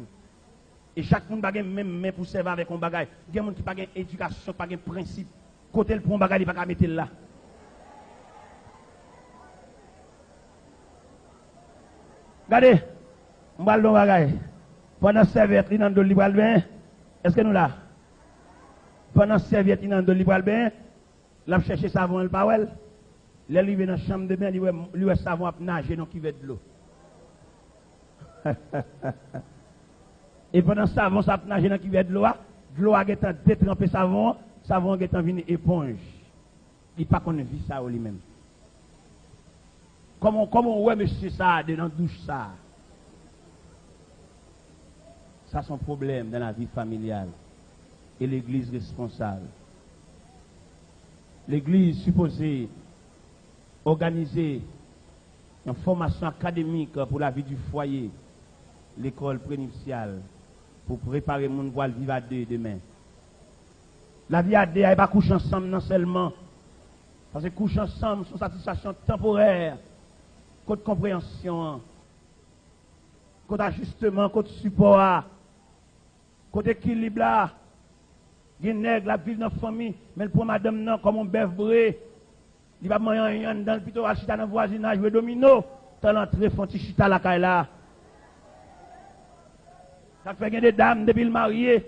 Et chaque monde n'a même main pour servir avec un bagage. Il y a des gens qui n'ont pas d'éducation, pas de principe. Côté le pour un bagage, il ne va pas mettre là. Regardez, on va le bagage. Pendant serviette, il y a un libre bain. Est-ce que nous là? Pendant serviette, il y a un libre bain. Là, je cherche savon, le pawel. Là, il vient dans la chambre de bain, il a savon à nager dans qui veut de l'eau. Et pendant savon, ça a nagé dans qui veut de l'eau a détrempé savon a venu éponge. Il pas qu'on vit ça lui-même. Comment ouais monsieur ça dans la douche ça? Ça c'est un problème dans la vie familiale. Et l'église responsable. L'église supposée organiser une formation académique pour la vie du foyer, l'école prénuptiale, pour préparer mon voile vivre à deux demain. La vie à deux, elle n'est pas coucher ensemble non seulement. Parce que coucher ensemble, c'est une satisfaction temporaire, côté compréhension, côté ajustement, côté support, côté équilibre là. Il y a des nègres qui vivent dans la famille, mais pour madame non, comme un bœuf bré, il va manger dans le plutôt à chita dans le voisinage, jouer domino, t'as l'entrée, font chita la caille là. Ça fait des dames depuis le marié,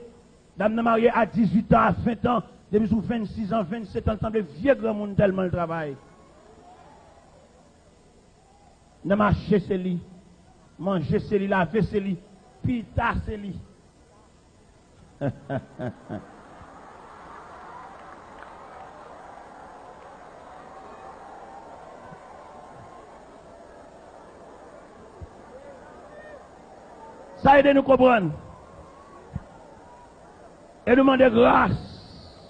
dames mariées à 18 ans, à 20 ans, depuis sous 26 ans, 27 ans, semble vieux grand monde tellement le travail. Ne marcher c'est lui, manger c'est lui, laver c'est lui, pita c'est lui. Ça aide nous comprendre. Et demander grâce.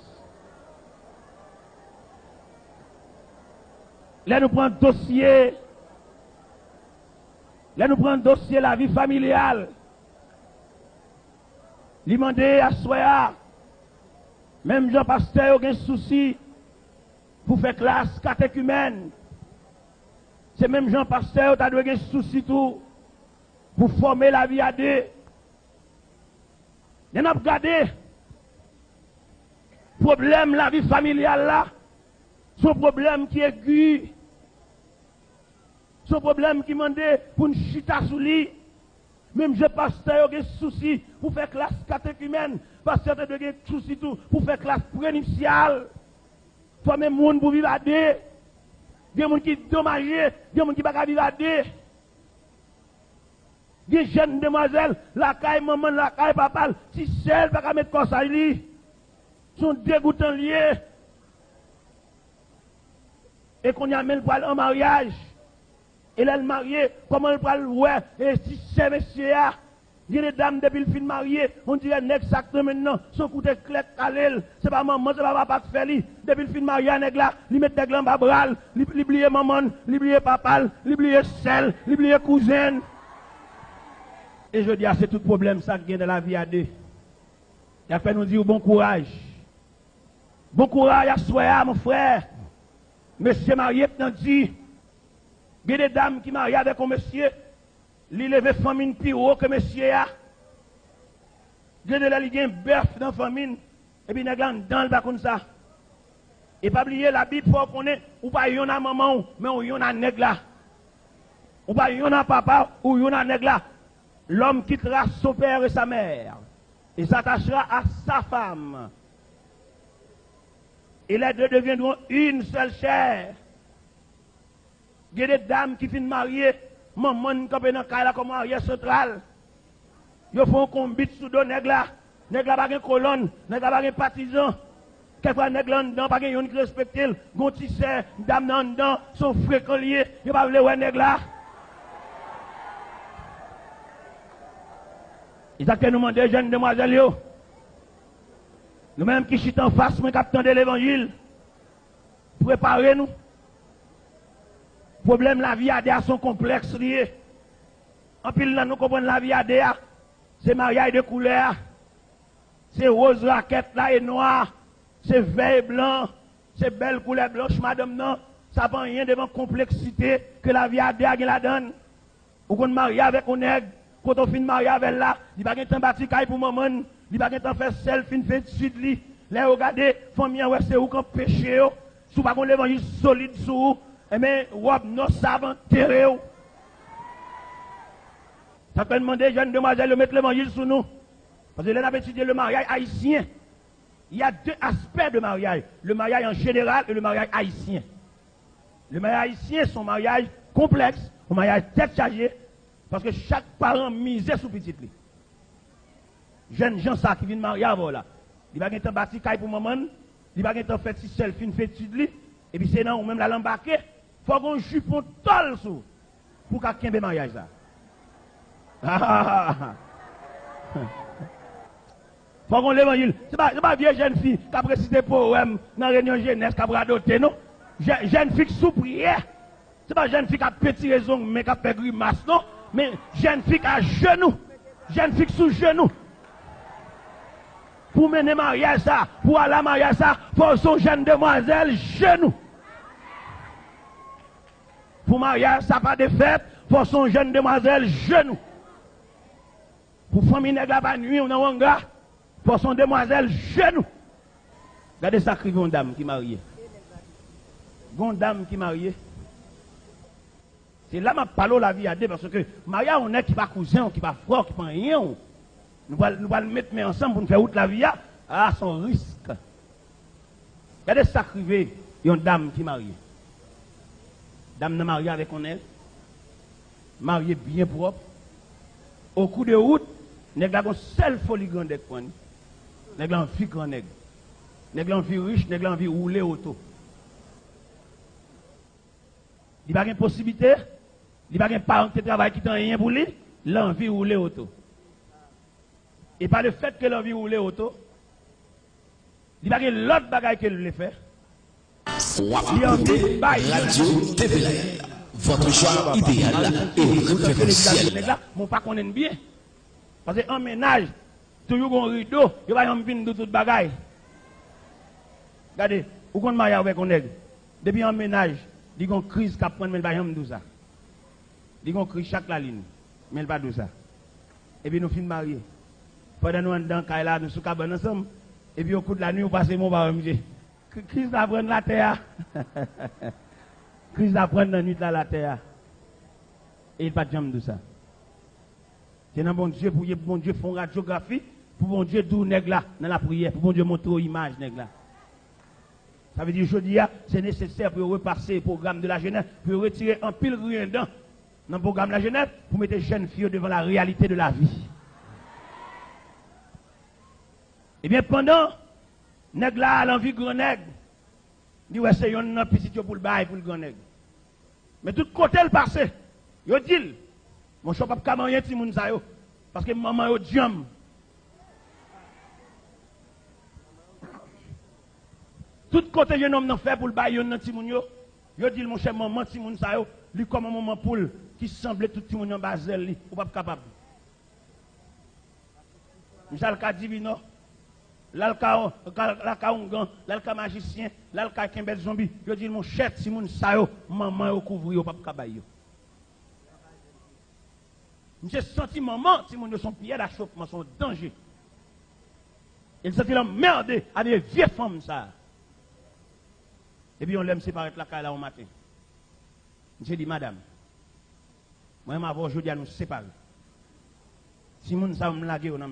Là nous prenons dossier. Là nous prenons dossier la vie familiale. Lui demander à soi. Même Jean Pasteur a un souci pour faire classe catéchumène. C'est même Jean Pasteur qui a un souci tout. Pour former la vie à deux. Nous avons regardé. Problème la vie familiale là. Son problème qui est aigu. Son problème qui demande pour une chita sous lit. Même je pasteur a des soucis pour faire classe catéchumène. Pasteur a des soucis tout pour faire classe prénuptiale. Former le monde pour vivre à deux. Il y a des gens qui sont dommagés. Il y a des gens qui ne peuvent pas vivre à deux. Des jeunes demoiselles, la caille maman, la caille papa, si celle pas mettre comme ça, ils sont dégoûtants liés. Et qu'on y amène pour aller en mariage. Et là, le marié, comment elle va le ouais, et si c'est monsieur, il y a des dames depuis le film marié, on dirait exactement maintenant, son coup de clé calé, c'est pas maman, c'est pas papa qui fait lui. Depuis le film marié, nèg là, il met nèg là en bas bral, il oublie maman, il oublie papa, il oublie celle, il oublie cousine. Et je dis, c'est tout problème ça qui vient de la vie à deux. Il a fait nous dire bon courage. Bon courage à soi, mon frère. Monsieur marié, t'en dit, il y a des dames qui marient avec un monsieur, il lève famille plus haut que monsieur a. Il y a des gens qui bœuf dans la famille, et puis il y a des dans le bas comme ça. Et pas oublier la Bible, faut qu'on ait, ou pas yon a maman, mais ou yon a nèg là. Ou pas yon a papa, ou yon a nèg là. L'homme quittera son père et sa mère et s'attachera à sa femme. Et les deux deviendront une seule chair. Il y a des dames qui finissent mariées, maman qui est dans le cas comme mariée centrale. Ils font un combat sous deux nègres là. Nègres là, pas de colonne, nègres là, pas de partisan. Quelquefois, nègres là, dedans, pas de yon qui respecte. Gontisseur, dames là, dedans, sont fréquents liés. Ils ne pas vouloir ouais nègres là. Ils ont demandé jeunes demoiselles, nous-mêmes qui chutons en face, nous captons de l'évangile, préparez-nous. Problème la vie à des sont complexes liés. En pile, nous comprenons la vie à des, c'est mariage de couleur, c'est rose raquette là et noir, c'est vert et blanc, c'est belle couleur blanche, madame, non, ça prend rien devant complexité que la vie à des la donne. Ou qu'on marie avec un nègre. quand on finit mariage avec là, il va pas temps bâti caille pour maman, il va pas temps faire selfie fait de suite li. Là regardez famille ouais c'est où qu'on péché yo, sous pas qu'on l'évangile solide sous, et mais robe non savant terré. Ça peut demander jeunes demoiselles de mettre l'évangile sous nous. Parce que là, on a étudié le mariage haïtien. Il y a deux aspects de mariage. Le mariage en général et le mariage haïtien. Le mariage haïtien, c'est un mariage complexe, un mariage tête chargée, parce que chaque parent misait sur petit lit. Jeunes gens ça qui viennent marier avant là. Il va pas bâti caille pour maman, il va pas faire si selfie fait de lit, et puis c'est non ou même la l'embarquer, faut qu'on jupon tol sous pour qu'un mariage là. Faut qu'on l'évangile. C'est pas vieille jeune fille qui a précisé poème dans la réunion jeunesse qui a bradoté, non? Jeune fille sous prière. C'est pas jeune fille qui a petit raison, mais qui a fait grimace, non? Mais jeune fille qui a genoux. Jeune fille sous genoux. Pour mener mariage ça, pour aller mariage ça, faut son jeune demoiselle genoux. Pour mariage ça, pas de fête, faut son jeune demoiselle genoux. Pour famille nègre pas nuit, on a un gars. Pour son demoiselle genou. Regardez ça, une dame qui est mariée. Une dame qui est mariée. C'est là que je parle la vie à deux, parce que Maria, on est qui pas cousin, qui pas frère, qui pas rien. Nous allons le mettre ensemble pour nous faire outre la vie. Ah, son risque. Regardez ça, une dame qui est mariée. Dame n'est mariée avec on est. Mariée bien propre. Au coup de route, nèg la gon seule folie grande pour nous. Nèg la vie grand nèg. Nèg la vie riche, nèg la vie rouler auto. Il pas une possibilité, il pas un parent qui travaille qui t'en rien pour lui, l'envie rouler auto. Et pas le fait que l'envie rouler auto, il pas l'autre bagaille qu'elle le fait. Radio TV, votre choix idéal et référentiel. Mon pas connaît bien. Parce qu'en ménage, toujours un rideau, il va y avoir une toute bagaille. Regardez, où qu'on marie avec un nègre. Depuis en ménage, il y a une crise qui prend, mais il va y avoir ça. Il y a une crise chaque la ligne, mais il va pas ça. Et puis nous finissons mariés. Pendant nous en dedans, nous sommes cabane ensemble. Et puis au coup de la nuit, on passe mon bar, crise d'apprendre la terre. Crise d'apprendre la nuit la terre. Et il pas de jambe de ça. C'est dans bon Dieu pour bon Dieu faire une radiographie, pour bon Dieu d'où nèg là dans la prière, pour bon Dieu montrer aux images nèg là. Ça veut dire aujourd'hui, c'est nécessaire pour repasser le programme de la jeunesse, pour retirer un pile rien dedans dans le programme de la jeunesse, pour mettre les jeunes filles devant la réalité de la vie. Eh bien, pendant, nèg là a l'envie grand nèg, dit ouais, c'est un petit pour le bail pour le grand nèg. Mais tout côté le passé, yo dit, mon chou pas ka marier ti moun sa yo, parce que maman yo diam. Tout côté jeune homme n'a fait pour le bail yon nan ti moun yo, yo dit mon cher maman ti moun sa yo, lui comme un maman poule qui semblait tout ti moun en bazel li, ou pas capable. Michel ka divino, l'alka ongan, l'alka magicien, l'alka kembel zombie, yo dit mon cher ti moun sa yo, maman yo couvri yo pas capable yo. J'ai senti maman, si mon son pied d'achoppement, son danger. Il s'est emmerdé avec des vieilles femmes, ça. Et puis on l'aime séparer de la caille là au matin. J'ai dit, madame, moi, ma voix aujourd'hui à nous séparer. Si mon ça me lague, on a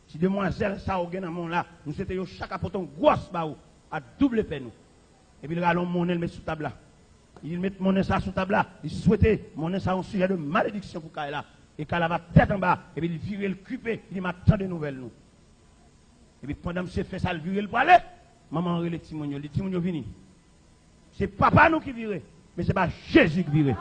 si demoiselle ça au dans mon là, nous c'était chaque apoton grosse baou à double peine. Et puis le galon monnaie le met sous table là. Il met mon ça sous table là. Il souhaitait mon ça un sujet de malédiction pour Kaila. Et Kaila va tête en bas. Et puis il vire le cupé. Il m'a tant de nouvelles nous. Et puis pendant que monsieur fait ça, il vire le aller. Maman relève les timonio. Les timonio vini. C'est papa nous qui vire. Mais c'est pas Jésus qui vire.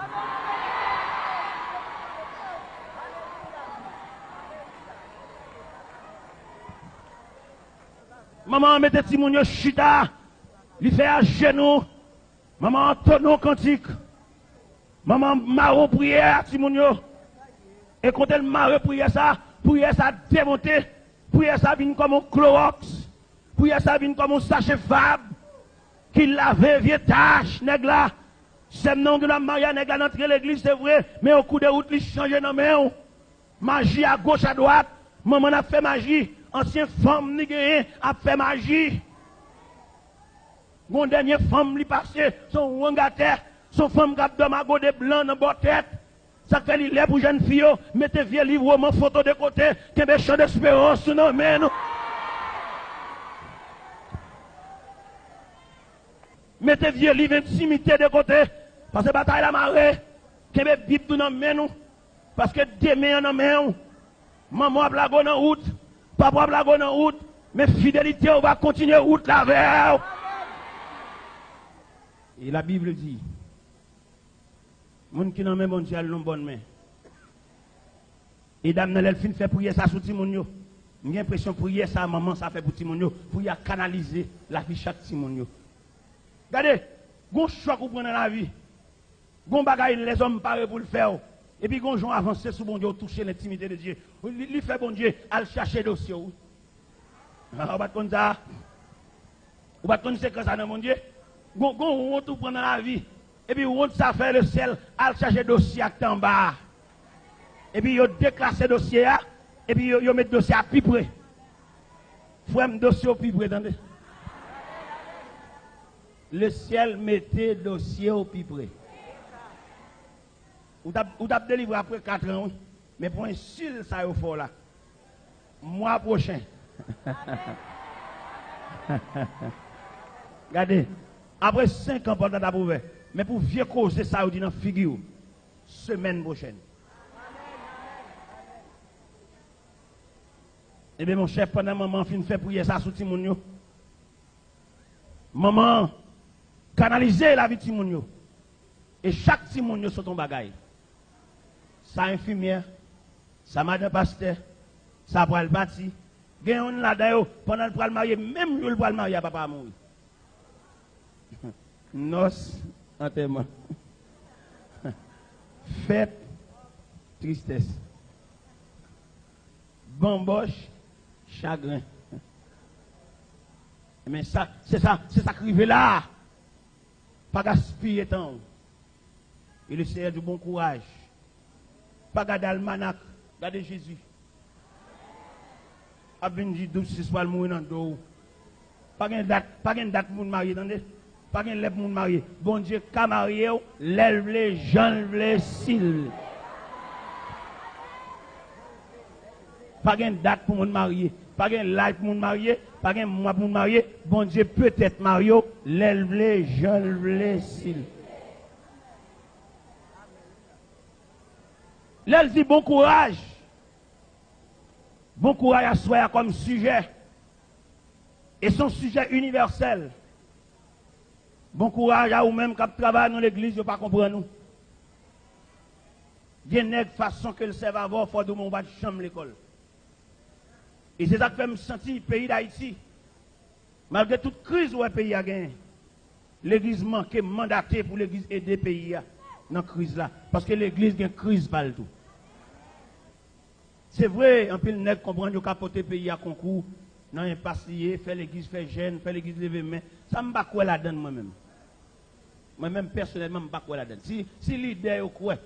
Maman mette timonio chita. Il fait à genoux. Maman tonneau cantique. Maman marron prière, Timonio. Et quand elle marron prière ça démonté. Prière ça vient comme un Clorox. Prière ça vient comme un sachet Fab. Qui lave vieux tâche, nèg là. C'est le nom de la Maria, nèg là, d'entrer l'église, c'est vrai. Mais au coup de route, il change dans main. Magie à gauche, à droite. Maman a fait magie. Ancienne femme ni gagné a fait magie. Mon dernière femme li passé, son wangataire, son femme qui a de des blancs dans la tête. Ça fait les lèvres pour jeune fille, mettez vieux livre, roman, photo de côté, qui est champ d'espérance, non, mais non. Mettez vieux livre, intimité de côté, parce que bataille la marée, qui est bip tout dans nous, parce que demain en main, maman a blago dans route, papa a blago dans route, mais fidélité, on va continuer route la vers. Et la Bible dit, moun qui n'a même bon Dieu a une bonne main. Et dame elle fin fait prier ça sous Timon yo. J'ai l'impression prier ça maman ça fait pour Timon yo pour y canaliser la vie chaque Timon yo. Regardez, gon choc ou prendre dans la vie. Gon bagaille les hommes paré pour le faire. Et puis gon gens avancer sous bon Dieu toucher l'intimité de Dieu. Il fait bon Dieu al chercher dossier. On va comme ça. On va comme c'est que ça dans mon Dieu. Gon tout prendre dans la vie. Et puis, on ça fait le ciel, à chercher dossier en bas. Et puis, on déclasse le dossier, et puis, on met le dossier à plus près. Faut un dossier au plus près, attendez. Le ciel mettait le dossier au plus près. Ou t'as délivré après 4 ans, mais pour un seul, ça est au fort là. Mois prochain. Regardez, après 5 ans, pendant d'approuver. Mais pour vieux causer ça, vous dites dans la figure, semaine prochaine. Eh bien, mon chef, pendant maman fin fait prier ça sous Timounio. Maman, canaliser la vie de Timounio. Et chaque Timounio sur ton bagaille. Ça infirmière, ça madame pasteur, ça pour le bâti. Gagne là d'ailleurs, pendant le marier, même le pour le marier, papa a mourir. Noce, enterrement. Fête, tristesse. Bamboche, chagrin. Mais ça, c'est ça qui arrive là. Pas gaspiller temps. Et le Seigneur du bon courage. Pas garder almanach, garder Jésus. Abinji 12 pas le mourir dans le dos. Pas de date pour marier, attendez. Pas de lèvre pour marier. Bon Dieu, qu'à marier, lève les gens, les cils. Pas de date pour marier. Pas de life pour marier. Pas de mois pour marier. Bon Dieu, peut-être marier, lève les gens, les cils. L'elle dit bon courage. Bon courage à soi comme sujet. Et son sujet universel. Bon courage à vous-même qui travaillent dans l'église, vous ne pas comprendre nous. Il y a une façon que le serve avant, il faut que mon de chambre l'école. Et c'est ça qui fait me sentir le pays d'Haïti. Malgré toute crise où le pays a gagné, l'église manque mandatée pour l'église aider le pays dans la crise là. Parce que l'église a une crise partout. C'est vrai, un peu le nègre comprend qu'il a capoté le pays à concours, dans un passé, fait l'église, fait jeune, fait l'église lever main. Ça me bat quoi là-dedans moi-même. Moi-même, personnellement, je ne sais pas là-dedans. Si l'idée est quoi,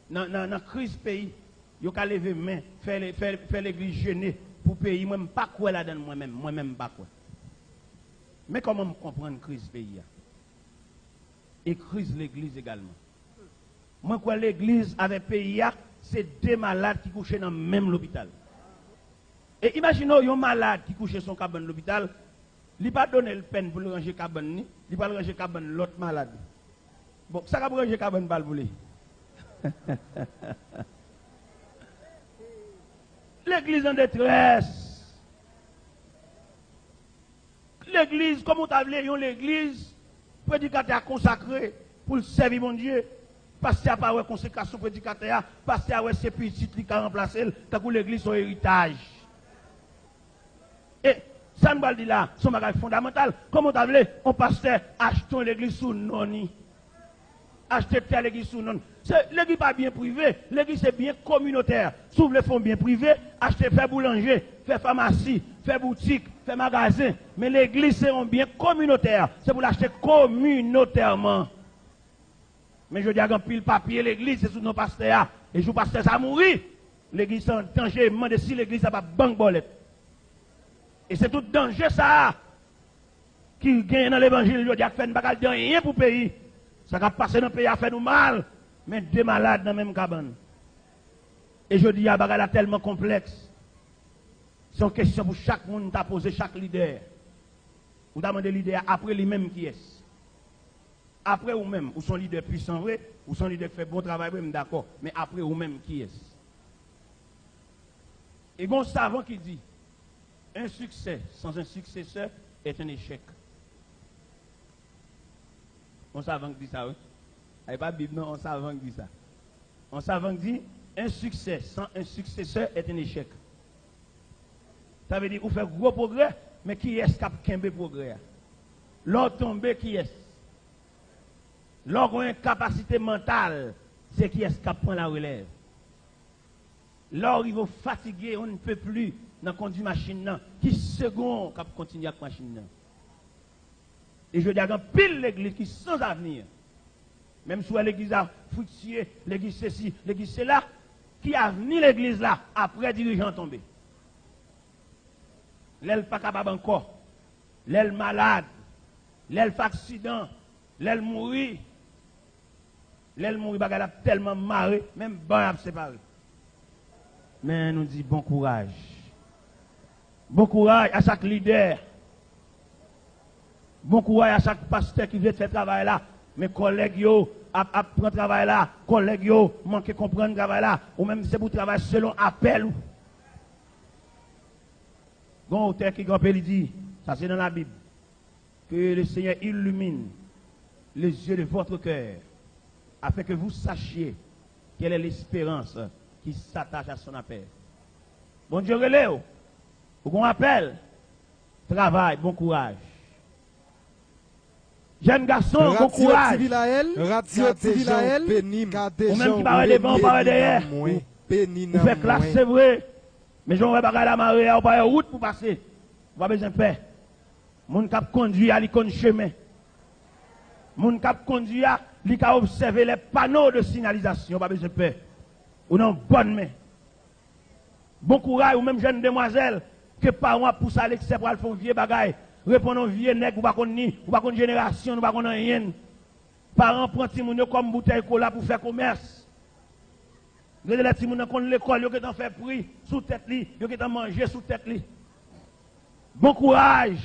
dans la crise pays, il y a lever main, faire l'église jeûner pour le pays, moi, je ne sais pas quoi là-dedans moi-même. Moi-même, pas quoi. Mais comment je comprends la crise pays? Et crise l'église également. Moi, quoi, l'église avec le pays, c'est 2 malades qui couchent dans le même hôpital. Et imaginez un malade qui couche son cabane dans l'hôpital, il n'a pas donné le peine pour le ranger cabane, il va ranger cabane l'autre malade. Bon, ça va ranger cabane pas le voler. L'église en détresse. L'église, comme on t'a vu, l'église, prédicateur consacré pour le servir mon Dieu. Pasteur n'a pas de consécration prédicateur, pasteur a ses petits qui ont remplacé, t'as que l'église son héritage. Et ça nous dit là, son bagage fondamental. Comme on t'a vu, on pasteur achetons l'église sous noni. Acheter telle l'église sous non. L'église pas bien privée, l'église c'est bien communautaire. S'ouvre les fonds bien privés, acheter, faire boulanger, faire pharmacie, faire boutique, faire magasin. Mais l'église c'est un bien communautaire. C'est pour l'acheter communautairement. Mais je dis à un pile papier, l'église c'est sous nos pasteurs. Et je pasteur ça mourir. l'église en danger, demande si l'église a pas banque bolette. Et c'est tout danger ça qui gagne dans l'évangile, il dit a fait une bagarre de rien pour le pays. Ça va passer dans le pays à faire nous mal, mais deux malades dans la même cabane. Et je dis, la bagarre est tellement complexe. C'est une question pour chaque monde t'a posé, chaque leader. Vous demandez leader après lui-même qui est. Après vous-même, ou son leader puissant, vrai, ou son leader qui fait bon travail, d'accord. Mais après vous-même qui est. Et bon savant qui dit, un succès sans un successeur est un échec. On savant qui dit ça, oui. Il n'y a pas de Bible, non, on savant qui dit ça. On savant qui dit, un succès sans un successeur est un échec. Ça veut dire, vous faites gros progrès, mais qui est-ce qui a quimbe progrès? L'autre tombé, qui est-ce? L'autre a une capacité mentale, c'est qui est-ce qui prend la relève? L'autre, il va fatiguer, on ne peut plus dans conduire machine, qui second qui continue avec la machine. Et je dis à pile l'église qui sans avenir. Même si l'église a fructué, l'église ceci, l'église c'est là, qui a venu l'église là, après dirigeant tombé. L'aile pas capable encore, l'aile malade, l'aile fait accident, l'aile mourir, bagarre tellement marré, même bon a séparé. Mais nous dit bon courage. Bon courage à chaque leader. Bon courage à chaque pasteur qui veut faire travail là. Mes collègues yo apprendre travail là, collègues yo manquent comprendre travail là, ou même c'est pour travailler selon appel. Bon auteur qui grand il dit, ça c'est dans la Bible, que le Seigneur illumine les yeux de votre cœur, afin que vous sachiez quelle est l'espérance qui s'attache à son appel. Bon Dieu relève, vous appel, travail, bon courage. Jeune garçon, bon courage. Radio Tivilael, ou même qui parle devant, on parle derrière. Vous faites classe, c'est vrai. Mais j'en vais pas la marée, on pas route pour passer. On pas besoin de paix. Mon cap conduit à l'icône chemin. Mon cap conduit à l'icône observer les panneaux de signalisation. Pas besoin de paix. Ou non, bonne main. Bon courage, ou même jeune demoiselle, que parents poussent à l'excès pour faire vieux bagaille. Répondons vieux nègre, ou pas qu'on ni, ou pas qu'on génération, ou pas qu'on rien. Parents prennent Timounio comme bouteille cola pour faire commerce. Regardez les Timounio qu'on l'école, ils ont fait prix sous tête li, ils ont mangé sous tête li. Bon courage.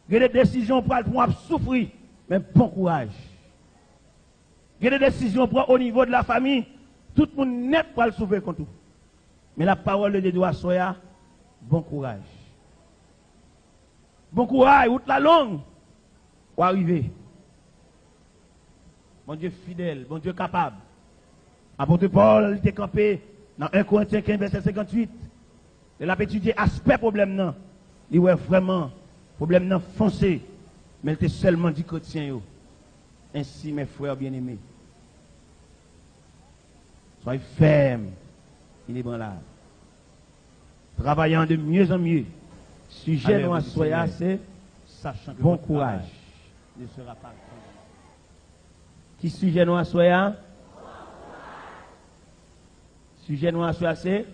Regardez des décisions pour souffrir, mais bon courage. Regardez des décisions pour au niveau de la famille, tout le monde net pour le souffrir contre tout. Mais la parole de Dieu à soya, bon courage. Bon courage, route la longue, pour arriver. Bon Dieu fidèle, bon Dieu capable. Apôtre Paul, il était campé dans 1 Corinthiens 15, verset 58. Il a étudié aspect problème non. Il ouais vraiment problème non foncé. Mais il était seulement dit chrétien. Ainsi, mes frères bien-aimés, soyez fermes, inébranlables. Travaillant de mieux en mieux. Sujet nous à soya, c'est sachant que bon courage ne sera pas. Qui sujet nous à soya? Sujet nous à soya, c'est